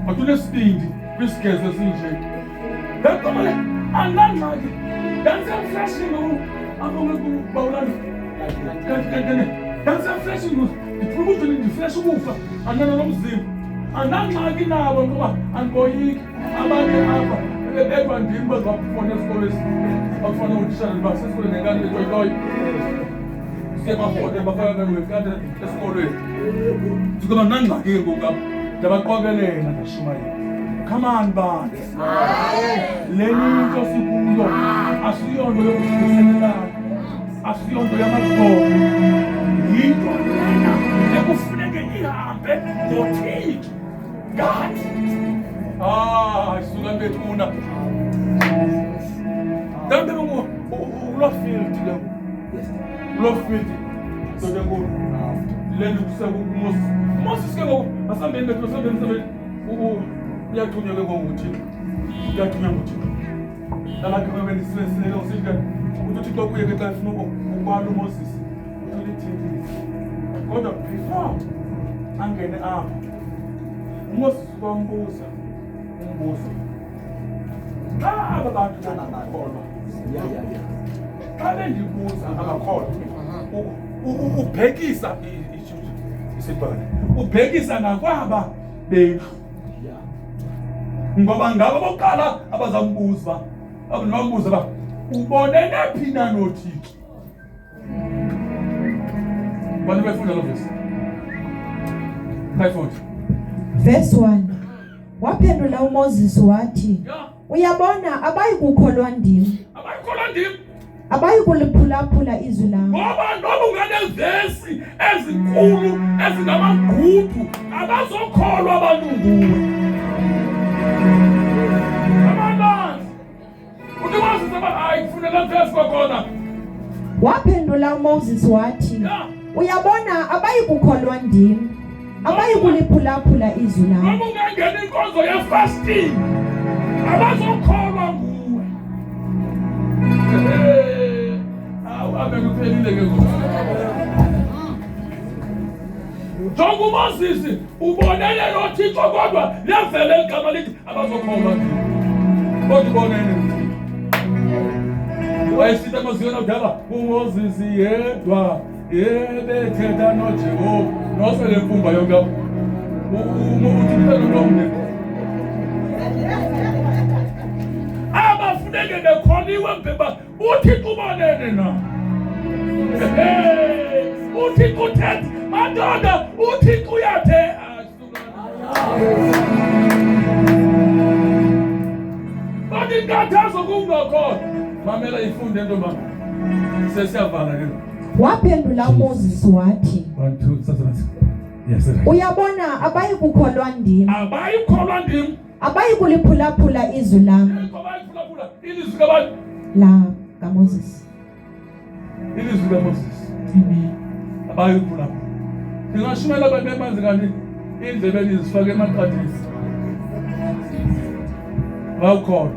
wathi unesibindi kwisigezo esinje beqomele anangxaki Dansa flashing apho ngekubawulana. Dansa flashing iphumuzo ni flash ukufa anana nomzimba. Anangxaki nabo ngoba andiboyiki abanye apha bebekwa ndim bazafuna esikolweni. Bafuna utitshala basesikolweni ngekani letoyitoyi. Siyemafote bafana ngekani esikolweni. Sikuba nangxaki ngoku apha. Ndabaqokelela ndashumayela. Come on, man. Leni into sikuyo asiyonto yokusebenza. Asiyonto yamadoda. Yinto lena ekufuneke ihambe ngothixo. God. Isuka mbethuna. Dambe ulofield lo. Ulofield. Soke ngo leni kusekumos. Moses ke ngo asambeni bethu asambeni uyathunywa ke ngokuthixo. Uyathunywa ngothixo. Nalapho kube nisebenzisele usithi ukuthi uThixo kuye ke xa efuna ukwala uMoses. Uthithile. Kodwa before angene apha uMoses kwambuza umbuzo. Aba bantu abakholwa. Xa bendibuza abakholwa. Ubhekisa isibhale. Ubhekisa nakwaba bendlu. Ngoba ngabo bokuqala abazambuza abambuza ba ubonene phi na nothixo. Bani befunda lo verse. Verse 1. Waphendula uMoses wathi, uyabona abayikukholwa ndim. Abayikholwa ndim. Abayikuliphulaphula izwi lami. Ngoba noba unganezesi ezinkulu ezinamagugu abazokholwa abantu nguwe. Waphendula uMoses wathi, uyabona abayikukholwa ndim. Abayikuliphulaphula izwi lami. Ngoba ungangena inkonzo ye-fasting abazokholwa nguwe. Abe kuphelile ke ngoku. Jonga uMoses ubonene noThixo kodwa liyavela igama lithi abazokholwa nguwe. Kodwa ubonene wayesithi amazwi akudala uMoses yedwa ebethetha noJehova nosele mfumba yonke lapho uthithelo nomne abafuneke bekholiwe mbeba uThixo ubonene na uThixo uthethe madoda uThixo uyathe kodwa inkathazo kungakhona mamela ifunde ntombi sesiyavala ke. Waphendula uMoses wathi, 1 2 sasathi yes uyabona abayikukholwa ndim. Abayikholwa ndim. Abayikuliphulaphula izwi lami. Abayikuliphulaphula ilizwi kabantu La kaMoses. Ilizwi kaMoses. Amen. Abayikuliphulaphula. Ngingashumela bemanzi kanti indlebeni izifake emaqadisi. Bawukholwa.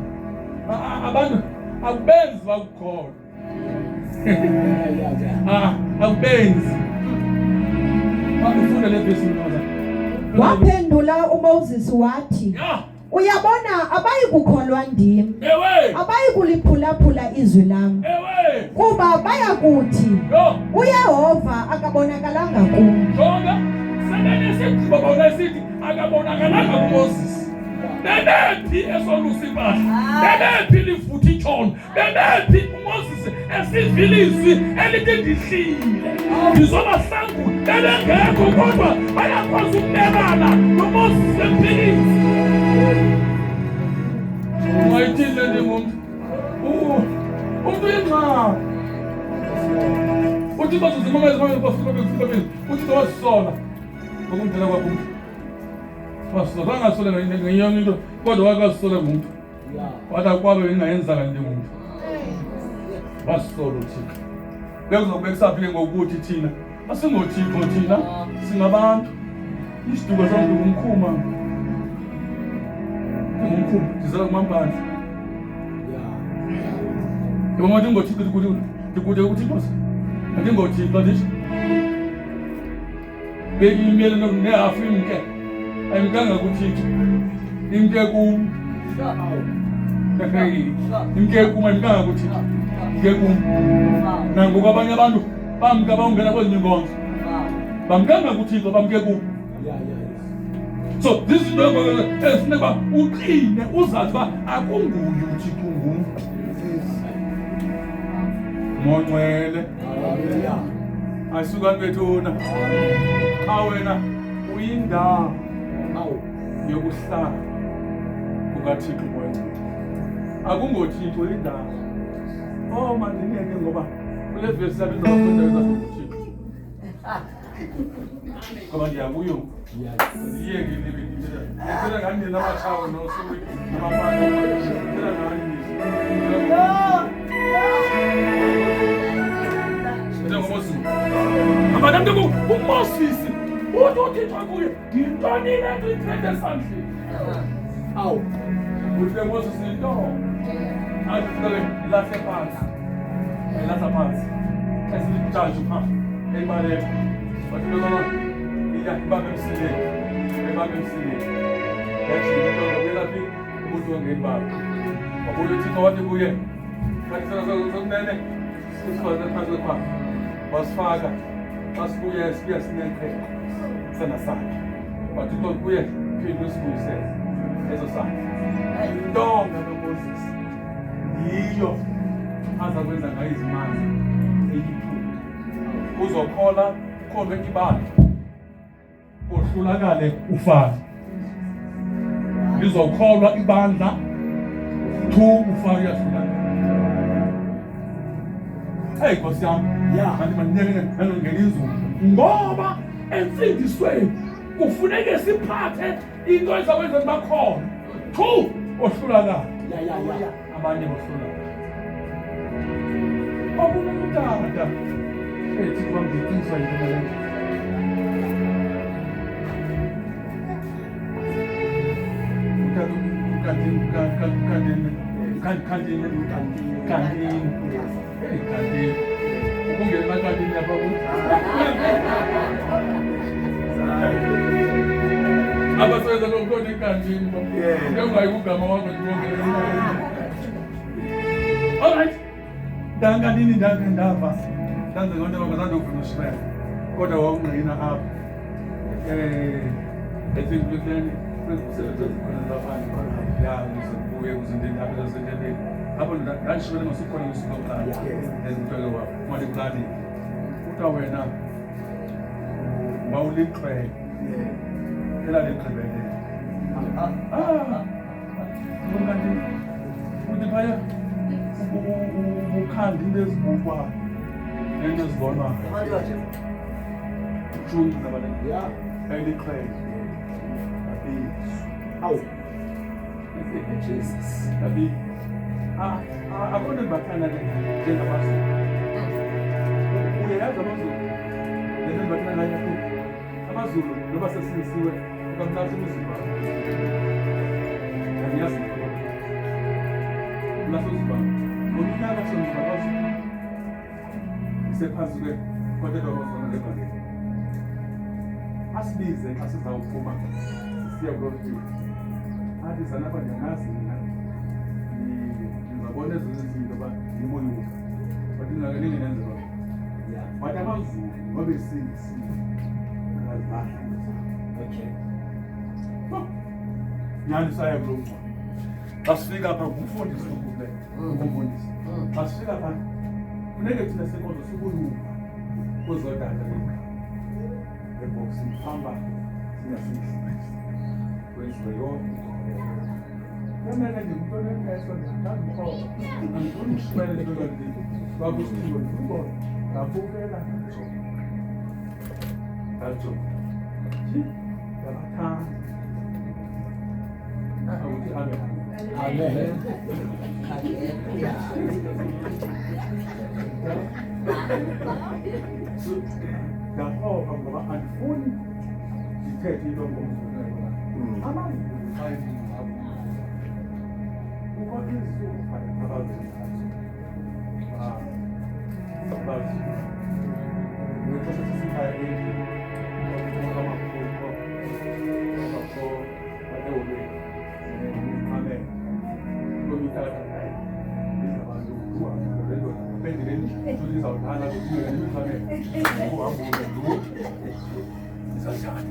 Abantu akubenzi bakukholwa. Akubenzi. Ufunda le verse ngoba. Waphendula uMoses wathi, uyabona abayikukholwa ndim. Abayikuliphulaphula izwi lami. Kuba bayakuthi uYehova akabonakalanga kum. Jonga sebenesithi babona sithi akabonakalanga kuMoses. Bebephi esolusa impahla. Bebephi lifuthi itsholo. Bebephi uMoses esivilizwi elithi ndihlile. Ndizobahlangula. Bebengekho kodwa bayakwazi ukubekana noMoses empilisi. Ungayithile njengomuntu. Umuntu yinqa. Uthi bazozimangeza bafika uthi wasola. Ngokumdala kwakho. Wasola ngasola ngiyona into kodwa wakasola umuntu. Wathi kwabe ngingayenzanga njengomuntu. Wasola uThixo. Bekuzobeksaphile ngokuthi thina asingothixo thina singabantu. Isiduko sonke umkhuma. Umkhuma dizela kumambandla. Yebo manje ngothixo kude ukuthi boss. Ake ngothixo nje. Beyimele nehafu imke. Ayikanga kuthixo. Imke kum. imkeku mayimkanga kuthi imkeku nangoku abanye abantu bamka bawungena kwezinye inkonzo bamkanga kuthixo bamkeku. So this is ezifuneka uqine uzazi uba akunguye uthixo ungum Moncwele ayisukani bethuna awena uyindawo yokuhlala kukaThixo moya akungothixo indawo. Oh mandineke ngoba kule verse sabiza abafunda zasokuthixo ngoba ndiyakuyo ndiyeke ndibethela ngani namatshawo nosuku namapana ndithela ngani abantu uMoses uthi uthixo kuye yintoni le nto iphethe esandleni. Awu uthi Moses into athi lahle phansi elahla phansi esilijaji phaa eyibaleka wathi lona ibambe emsileni yathi into zokwelaphi umuntu ongebaba wabuye uthixo wathi kuye wathi sokumele sifake phansi kwakhe wasifaka asibuye sineqheka sena sakhe wathi kuye phinde usibuyisele eso sakhe intonga kaMoses yiyo azakwenza ngayo izimanga eyiphupho uzokhola ukholwe ibala uhlulakale ufana lizokholwa ibandla ufana uyahlulakala. Hey Nkosi yami kanti mandineke ngangena izulu ngoba emfundisweni kufuneke siphathe into ezakwenza bakhona ohlulakala abanye bohlulakala okunokutata ethi kwambitiswa yinto kantini ukungena emakantini lapha abasebenza nokukhona ekantini ungayi kugama wakho alright danganini ndava ndanze konke bangazange uvunushela kodwa wawungqina apha ezinkundleni sezisebenza zikhona zabanye ya uzobuye uzindendaphi hapo ndashibona ngosikhona ngisuka ezintwele wakho mali kulani uta wena wawuliqhele phela liqhebele uthi phaya ukhandi lezibukwa nento ezibonwa ushuni zabaleni ayiliqhele awu Jesus abi akona bathana njengabazulu uyayazi amazulu lento bathana ngayo amazulu noba sesilisiwe ukamnatha umzimba yazi lasozimba ngonyaka sonzima kwazi isephansi kodwa rozona lebhakeni asibize xa sizawuphuma siya kulolu athi sanapha ndiyanazi mina ndizabona ezinye izinto uba ndimoyuka but ndingakelinge nenze ba but amazulu ngobe singisiwe angazibahla okay nyani saya kulo mncwa xa sifika apha ngumfundisi ukumfundisa xa sifika apha funeke thina senkonzo sikuyuka kuzodada eboxini hamba singasinhlisi kwenziwe yonke kumele ngimntwana engekho ngandimkhoba andifuni ukushimela into kantini bakusithiwe ndibona ngabukela ngajo yabathanda awuthi amen ngahoba ngoba andifuni ndithethe into ngomzulelo amazulu kukho izifo abazulu wexesha sesikhaya endlini amaphupho abakho amen utata abantu lento pendele tulizawuthanda kuthini isashana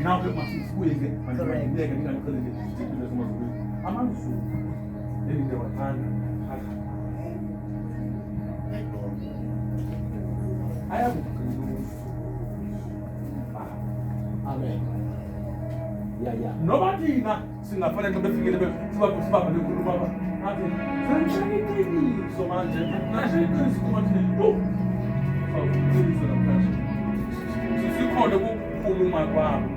nawe masisibuye ke andibeke ndinganiqhelile isithekile somazulu amazulu elinde wathanda Amen. Yeah. Noma thina singafanele befikele sibabhe lekhuluma ba athi sengiqiniso manje nasiqiniso manje sikhona ukukhuluma kwabo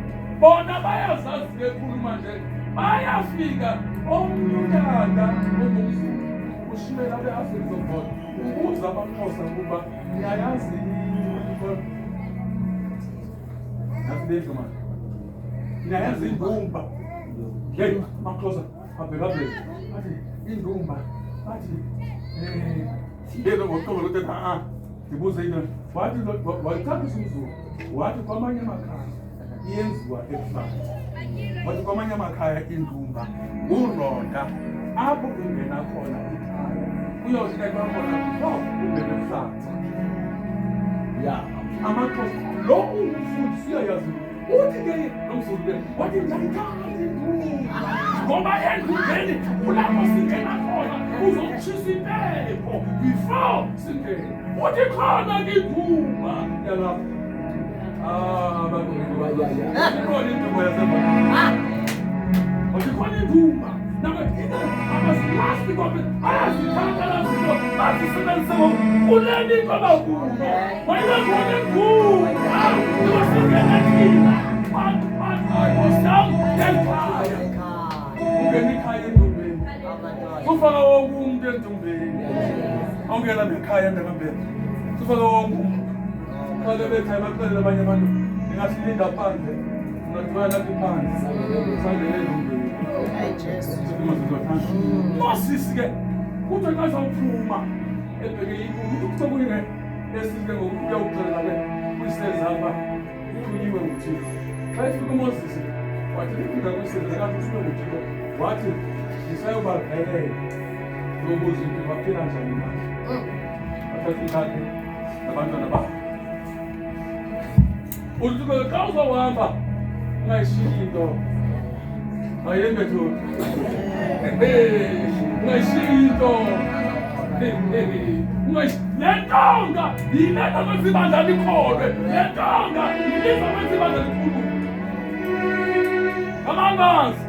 bona bayazazi bekhuluma nje bayafika omnyutanda omumzulu ushimela beAfrica zobona ubuza amaXhosa kuba niyayazi nasidezwe manje niyayazi indumba hey amaXhosa abheka athi indumba athi yena ngoqobo lothetha ndibuze into wathi walithatha isizulu wathi kwamanye amakhaya iyenziwa ebuhlanti wathi kwamanye amakhaya indumba nguronda apho kungena khona ikhaya kuyothi ke kwakhona ungena ebuhlanti ya amaXhosa lo umfundisi uyayazi uthi ke nomzulu ke wathi njani ngoba endlini kulapho singena khona uzokutshisa impepho before singena uthi khona ngiduma yalapho khona induma yasemva uthi khona induma nawe amasilasi kobe ayazithanda lazinto bazisebenzise kuleni kwabakubo wena khona induma uyosingena thina ungena ikhaya endumbeni kufaka wonke umuntu endumbeni awungena nekhaya endakambeni kufaka wonke umuntu qale bekhaya baqelela abanye abantu ngingasilinda phandle ungadibana lapho phansi sangele endumbeni mosisi-ke kuthi xa sawuphuma ebheke umuntu kucokuyine esike ngokuya ukuxelela-ke kwisezapha uthunyiwe nguthixo xa efika uMoses wathi lifika kwisezapha kanti usuke nguthixo wathi ngisayobavele lobuza into baphila njani manje bathatha ikakhe nabantwana babo uthi xa uzawuhamba ungayishiyi into ayembethu ungayishiyi into lentonga yileta kwesibandla likholwe lentonga yiliza kwesibandla likhulume amangazi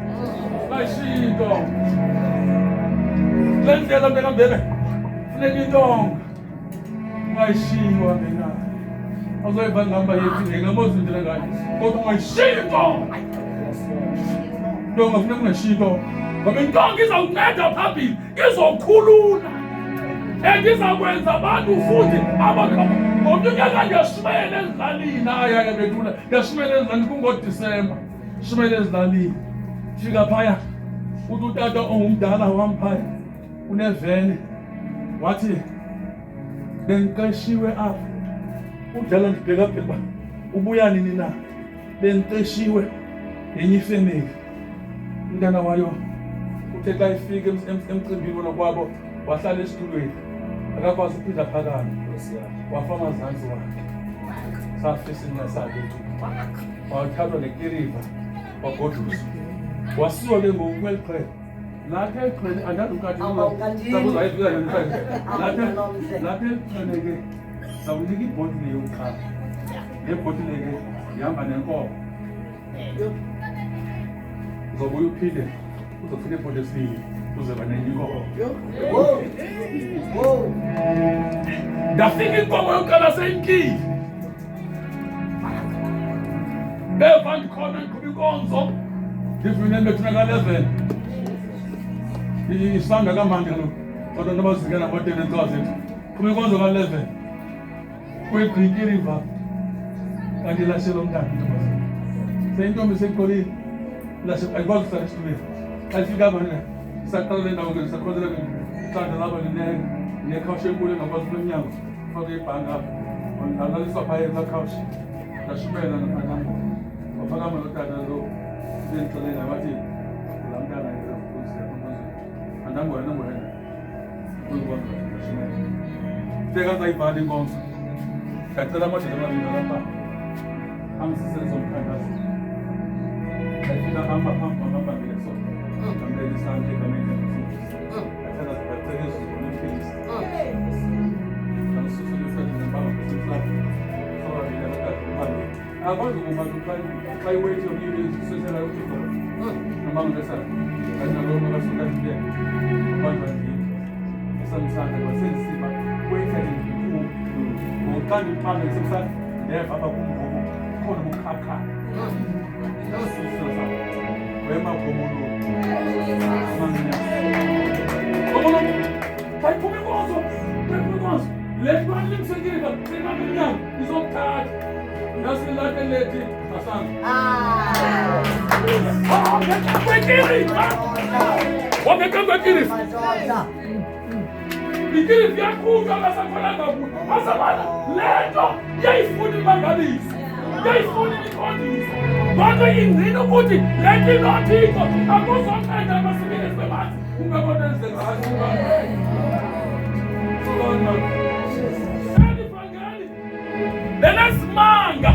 ungayishiyi into lendlela mntekambebe funeka intonga ungayishiyiwa mina awuzoyiva ngihamba yethi ngengamozi indlela kanje kodwa ungayishiyi intonga ntonga funeka ungashiyi intonga ngoba intonga izawunceda phambili izokhulula engizakwenza abantu futhi abantu ngomuntu unyaka ngiyashumela ezilalini ayake bethula ngiyashumela ezilalini kungoDisemba shumela ezilalini fika phaya uthi utata ongumdala wami phaya unevene wathi bengiqeshiwe apha udala ndibheka phela ubuya nini na bengiqeshiwe enye ifemeli umntana wayo uthe xa ifika emcimbini wona kwabo wahlala esitulweni akakwazi uphinda phakame wafa amazansi wakhe safi isinya sakhe wathathwa nekiriva wagoduswa wasiwa ke ngoku kweli qhele lapha eliqhele andazi ukathi sakuzayifika lapha eliqhele ke sawunika ibhotile yokuqala le bhotile ke ihamba nenkomo uzobuya uphinde uzofika ibhotile esibili uzeba nenye inkomo ndafika inkomo yokuqala seyinkile beva ndikhona ndiqhuba inkonzo ndivune bethuna ka-11 isanda kamandi kaloku kodwa nabazike nabo-10 entlawa zethu qhuba inkonzo ka-11 kuyigqitya iriva kanti ilahlelo umntana intombazana seyintombi seyiqolile ayikwazi ukuhlala esitulweni xa ifika abane isaqala le ndawo ke isakhonzela ke isandla lapha nekhawushi enkulu engakwazi kulo mnyango fake ibhange apha alaliswa phaya kulaa khawushi ndashumela naphakama waphakama notata lo sendixelela wathi laa mntana andangona Teka ibhali inkonzo. Ngacela amadoda amabili lapha. Amsisele somkhankaso. Ngifika amabambile so. Ngamele isandla egameni likaMfundisi. Ngacela sibacele izizwe nefees. Ngamsusela isandla nembaba ngesiflap. Sobabili abakade. Akwazi ukuma xa iweithi yomile isisela yokuthi. Noma ngesala. Kanalona kasuka nje. Abantu esamsanda kwasenzisiba kwethele ngoqanda impama esemsana neva abakumbuku khona ukukhakha nasisizwe wema komulo mangina komulo bayiphuma inkonzo lethi balimsekile singaminyaka izokuthatha nasilapha lethi asanga wabekangwekiri ikiri vyakuja ngasakhona ngakuyo asabana lento yayifuna imangaliso yayifuna imiqondiso kodwa ingcina ukuthi lento inothixo akuzonceda abasebenzi bemanzi ungabona ezengaaali lena simanga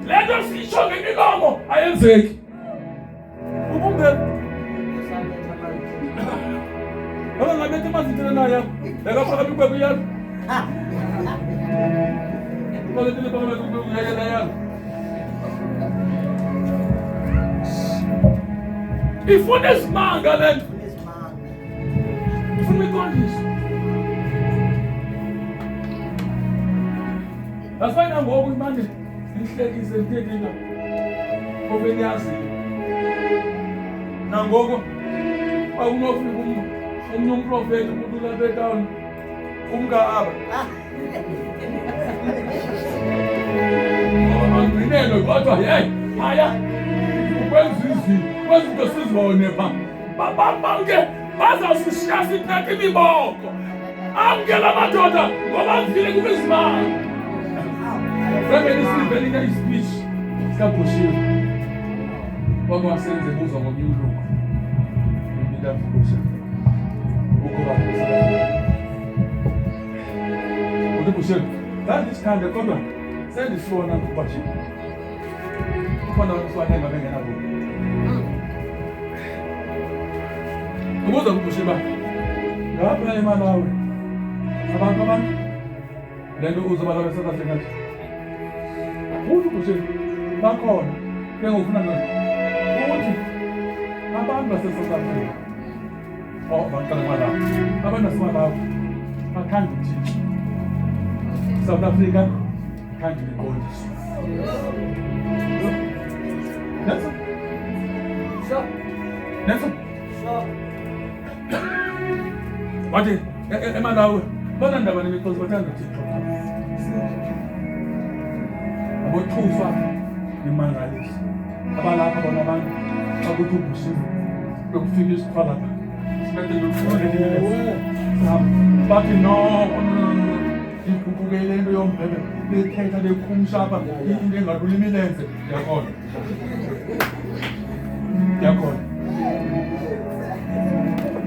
lento sisho ngemilomo ayenzeki ubumbe Baba ngabethe mazithela nayo. Lekafaka bikwebo yalo. Kolethele baba bikwebo yayela yalo. Ifuna isimanga lento. Ifuna iqondisi. Asifana ngoku imanje ihlekise ithekile. Obenyazi. Nangoku awunofika umprofeti umuntu lapha umkaaba angcinelwe kodwa hey haya ukwenza izinto kwezinto sizibone babamke bazasishiya sithathe imiboko amkela amadoda ngoba mfile kubesimanga Remeni isivelinga ispeech sikabhoshiwe wakwasenze kuzwa ngomnyuluko imidafusha Uthi bushe ngandisikhande kodwa sendisibona ngokwashe khona uswane ngabe ngenabo Ubuza kubushe ba ngapha eMalawi abantu lento uzobala beSouth Africa Uthi bushe bakhona ngokufuna ngathi ukuthi abantu baseSouth Africa bantwana bala abantu basemalawi bathanda uthixo South Africa thanda imiqondiso Nelson wathi eMalawi banandaba nemiqondiso bathanda uthixo abothuswa imangaliso abalapha bona abantu bakuthi ubushiwe lokufika isiphala bathi no ikukukele into yombhebe bekhetha bekhumshapha into engadlula imilenze yakhona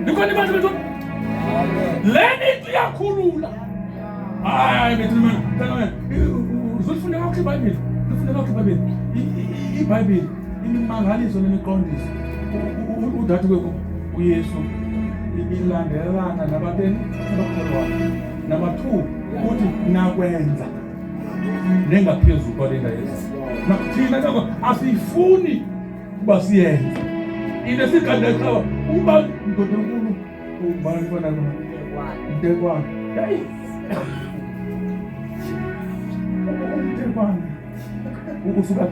Nikoni bantu bethu leni into yakhulula hayi bethuna uzofunda kakho iBhayibheli ufunda kakho iBhayibheli iBhayibheli imimangaliso nemiqondiso udathi kwekho uYesu ilandelana nabateni abakholwayo namathuba ukuthi nakwenza nengaphezulu kwalenda Yesu nakuthina ngakho asifuni kuba siyenza into esigandekayo uba ndoda enkulu ubani kona Mtekwane hey Mtekwane ukusuka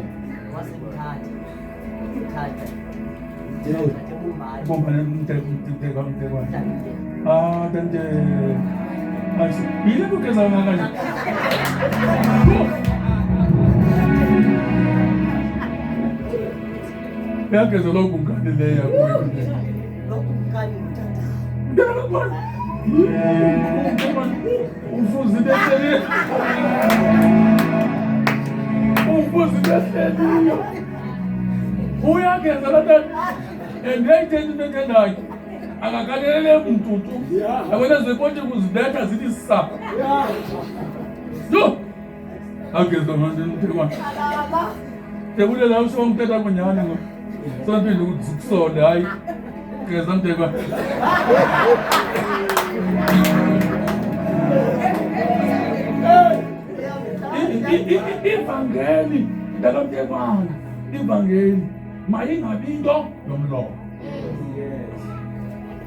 Bomba Mtekwane tante Asi ile tukeza ngakanje Yakeze lokhu ngane leya kuyo lokhu ngane utata Umfuzi behleli uyageza lapha endeyitheni into engendayo akakalele mntutu abona zekonje kuzibetha zithi sa yo ageza manje ntekwa tebule la usho ngithetha kunyane ngo sonke ukuzikusole hayi geza ntekwa ivangeli ndakamtekwana ivangeli mayingabi into yomlomo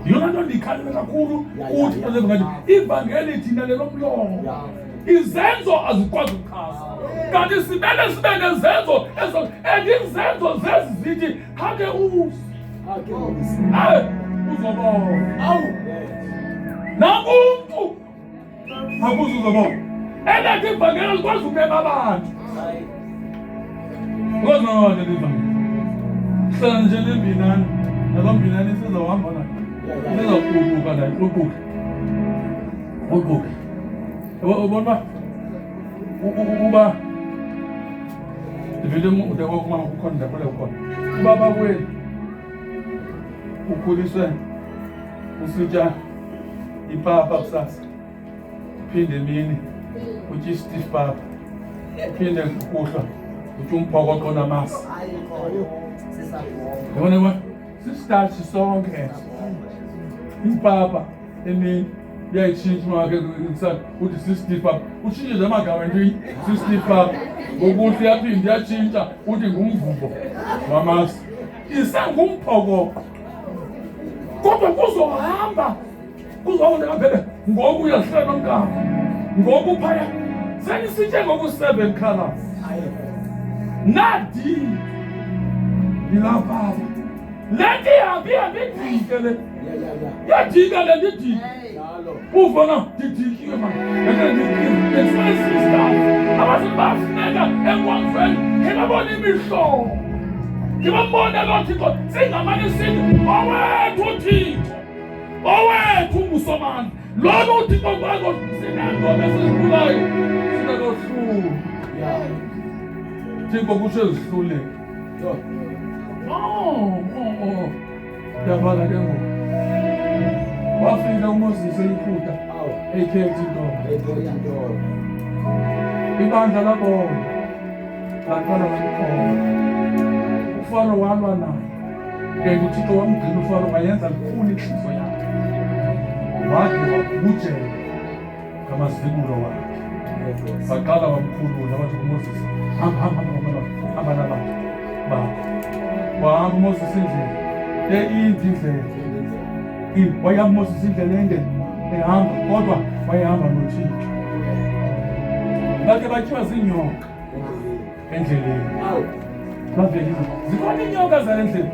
yona nto ndikhalele kakhulu uthi ivangeli thina lelomlomo izenzo azikwazi ukuchaza kanti simele sibe nezenzo ezo and izenzo zezi zithi hake uzi uzobona namuntu akuze uzobona enathi ivangeli alikwazi ukubeka abantu ukwazi nonke livangeli hlala nje lembinani nalombinani sizawuhamba nayo sizawuqubuka nayo uqubuke ubona uba ndivele umude wokumama kukhona ndakhole ukhona ubaba kwenu ukhuliswe usitya ipapa kusasa uphinde emini utya istif papa uphinde kuhlwa utya umphokoqo namasi yabona sisitashi sonke ipapa emini uyayitshintsha mwakhe uthi sistif papa utshintshe nje amagama nje sistif papa ngokuhle yaphinde yatshintsha uthi ngumvubo wamasi isengumphokoko kodwa kuzohamba kuzohamba phela ngoku uyahlela nomkama ngoku phaya senisitshe ngoku 7 colors nadi ilapha leti hambi dike le yadika le ndidike uvona didikiwe man esifana abafuneka enkwamfeni ngibabona imihlobo ngibambona lo Thixo singamane sithi owethu Thixo owethu umusomani lona uThixo kwakho sinengoma esizibulayo sinalohlulu Thixo kusho ezihlule yabala ke ngoku wafika uMoses eyiphutha ekhethi into ibandla labona laqala lakhona uFaro walwa naye uThixo wamgcina uFaro wayenza likhulu inhliziyo yakhe wakhe wakujela ngamazibulo wakhe baqala wamkhulula wathi uMoses hamba nabantu bakho wahamba uMoses indlela indlela wayehamba uMoses indlela ende ehamba kodwa wayehamba noThixo bakhe bathiwa zinyoka endleleni bavele zikhona inyoka zalendlela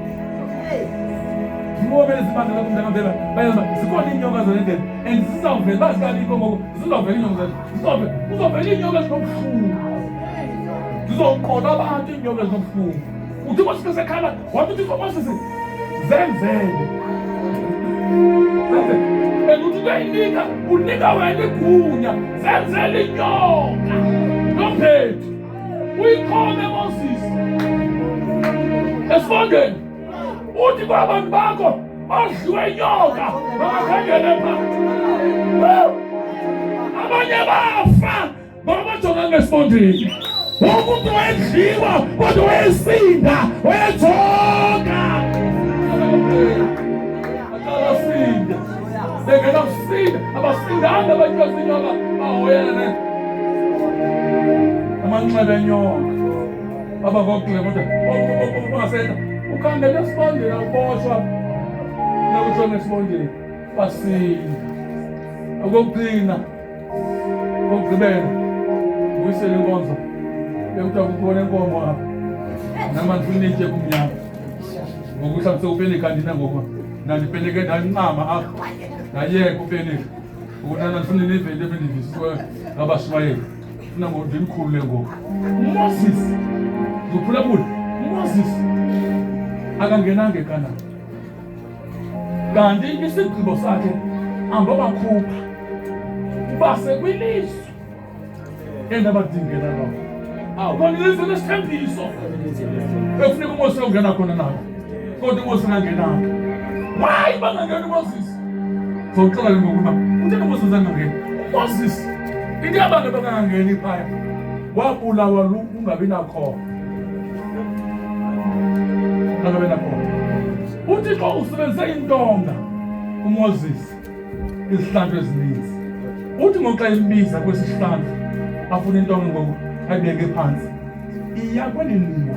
zimobele zibandla kumntana bayenza zikhona inyoka zalendlela and zizawuvela bazikaliko ngoku zizawuvela inyoka kuzovela inyoka ezinobuhlungu zizoqola abantu inyoka ezinobuhlungu uthi Moses sekhala wathi uThixo Moses zenzele uthi kuyinika unika wena igunya zenzele inyoka nomphethu uyikhome Moses esifondeni uthi kwabantu bakho badliwe inyoka bangakhangele phansi abanye bafa ngoba bajonga ngesifondeni umuntu wedliwa kodwa wesinda wejoka akasinda sekela kusinda abasindanga abantu basinyoka bahoyana amanxeba enyoka abakokule kodwa ungasenda ukhangela esifondeni uboshwa nokujonga esifondeni basinda okugcina okugqibela uyisele inkonzo ekuthiwa kukhona enkomo apha namanzi unitshe kumnyama ngoku mhlawumbe sewupenika ndina ngoku nandipeneke ndancama apha ndayeka upenika ukunana ndifuna nivele ebendivisiweyo ngabashumayeli funa ngoku ndimkhulule ngoku Moses nguphulaphula Moses akangenanga eKhanani kanti isigqibo sakhe ambabakhupha base kwilizwe endabadingela lapho khona ilizwe lesithembiso ekufuneka uMose ungena khona nalo kodwa uMose engangenanga Why bangangeni uMoses? Soxoxa ngokuba uthena uMoses angangeni. uMoses into abantu bangangeni phaya. Wabulawa ungabi nakho. Angabe nakho. UThixo usebenzise intonga uMoses izihlandlo ezininzi. Uthi ngoxa embiza kwesihlandlo afuna intonga ngoku ayibeke phansi. Iya kweniniwa.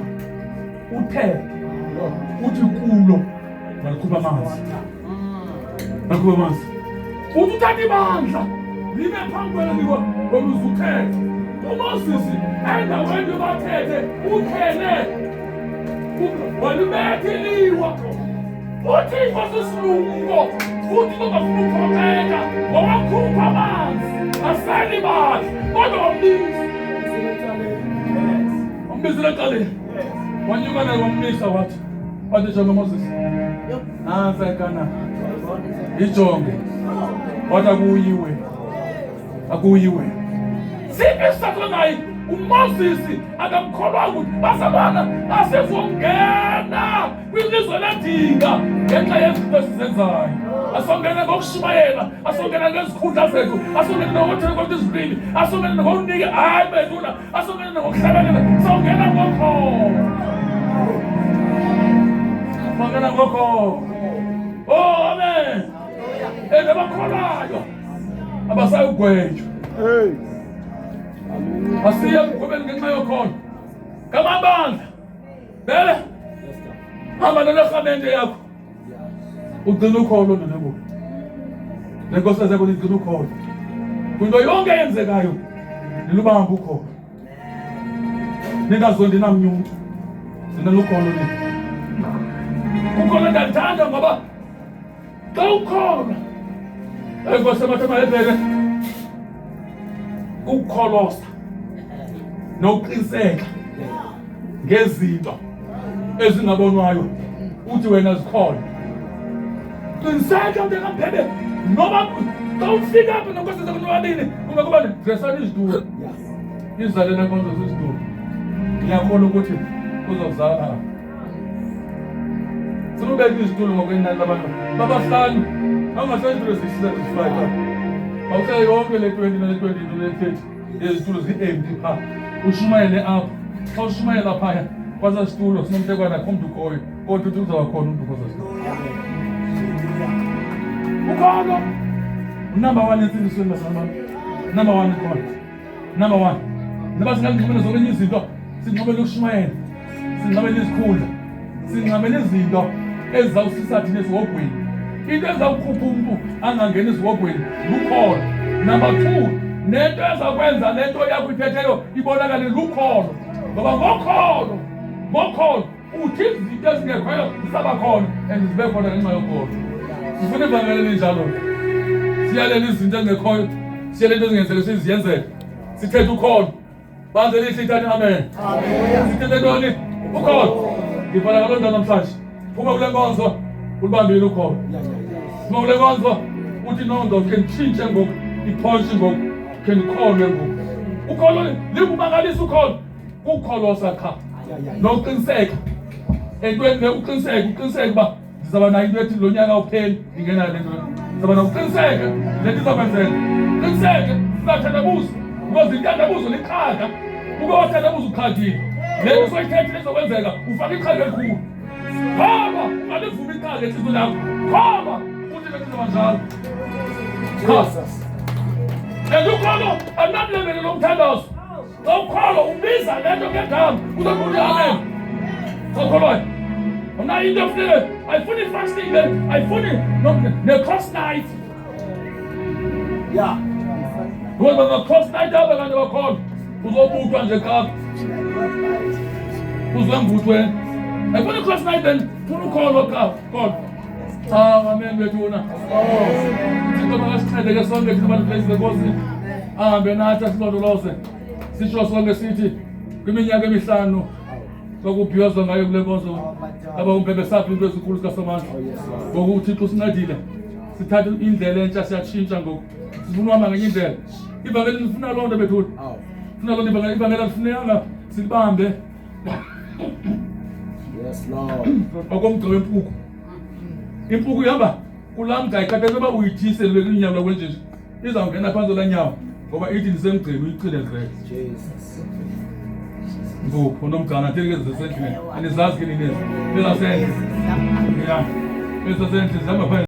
Uthe uthi kulo malikhupha amanzi. Malikhupha amanzi. Uthi uthatha ibandla libe phambi kweliniwa ngomzukhethe. uMoses endaweni yobathethe ukhele walibetheliwa. UThixo sisilungo futhi lokafuna ukuphokeka ngowakhupha amanzi asali badla kodwa wambizile eqaleni wanyuka naye wamisa wathi njengo Moses nansi eKhanani ijonge wathi akuyiwe siphi isakho naye uMoses akamkholwa ukuthi bazalwana asizongena kwilizwe ledinga ngenxa yezinto esizenzayo. Asongena ngokushumayela, asongena ngezikhundla zethu, asongena ngokuthela kwethu izibili, asongena ngokunika hayi bedlula, asongena ngokuhlabelela, songena ngokholo. Songena ngokholo. Oh amen. Abakholwayo abasayugwetshwa. Asiya mkhubeni ngenxa yokholo. Kamabandla. Bele. Hamba nekhamente yakho. Ugcina ukholo nalabo. Lenkosi yakho igcina ukholo. Kunto yonke eyenzekayo nilubamba ukholo. Ningazondi namnyumuntu. Sina ukholo ni. Ukholo ndathanda ngoba xa ukhona enkosi amathema ebheke ukukholosa nokuqiniseka ngezinto ezingabonwayo uthi wena zikhona. Qiniseka ngempela noma xa ufika apha nenkosi zakho nobabili ungakuba dresana izitulo izalena konzo zizitulo ngiyakholwa ukuthi uzozala sinubeka izitulo ngokwenani labantu babahlanu angahlangile zisifaka awusayi yonke le 20 nale 20 nale 30 izitulo zi-empty pha ushumayele apha xa ushumayela phaya kwasa situlo sinomtekwana khomntu ukhoyo kodwa uthi uzaba khona umntu kwasa situlo ukholo number 1 entsingisweni nasamama number 1 khona number 1 naba singalinqabela zonke izinto sinqabela ukushumayela sinqabela izikhundla sinqabela izinto ezizawusisa thina esiwogweni into ezawukhupha umuntu angangeni esiwogweni lukholo. Number 2 nento ezakwenza lento yakho iphetheyo ibonakale lukholo ngoba ngokholo uthi izinto ezingekhoyo zisaba khona and zibe khona ngenxa yokholo. Sifuna ivangeli linjalo siyalela izinto ezingekhoyo siyalela into ezingenzeka siziyenzele sithethe ukholo banze lihle ithani amen. Sithethe ntoni ukholo ngibhala kaloo nto namhlanje phuma kule nkonzo ulibambile ukholo phuma kule nkonzo uthi nondo khe nditshintshe ngoku iphonshe ngoku khe ndikhole ngoku ukholo lingumangalisa ukholo kukholosa qha noqiniseka entweni uqiniseka uba ndizaba nayo into ethi lo nyaka upheli ndingena le nto ndizaba nokuqiniseka le nto izakwenzeka qiniseke sizathandabuza because ithandabuzo liqhaga uba wathandabuza uqhagile le nto soyithethe lezokwenzeka ufake iqhaga elikhulu khoma ungalivumi iqhaga enhliziyweni yakho khoma uthi le nto izabanjalo and ukholo anamlebele lomthandazo xa ukholo ubiza le nto ngegama uzokuthi amen sokholwayo mna into efuneke ayifuni fasting le ayifuni ne-cross night ya ngoba nga-cross night apha kanti bakhona uzobuthwa nje kapa uzembuthweni ayifuni cross night then funa ukholo kapa kodwa amen bethuna thixo makasincede ke sonke thina bantu place lenkosi ahambe nathi asilondoloze sisho sonke sithi kwiminyaka emihlanu kwakubhiyozwa ngayo kule nkonzo aba umpepesaphi into ezinkulu zikaSomandla ngoku uThixo sincedile sithathe indlela entsha siyatshintsha ngoku sifuna uhamba ngenye indlela ivangeli lifuna loo nto bethuna funa loo nto ivangeli alifunekanga silibambe Yes Lord okomgca wempuku impuku ihamba kulaa mgca ikhathele uba uyithise libe kwinyawo lakho nje izawungena phantsi la nyawo ngoba ithi ndisemgceni uyicinezele Jesus. ngoku unomgcana atheli ke zisendlini anizazi ke ninezi ezasendle ya ezasendle zihamba phandle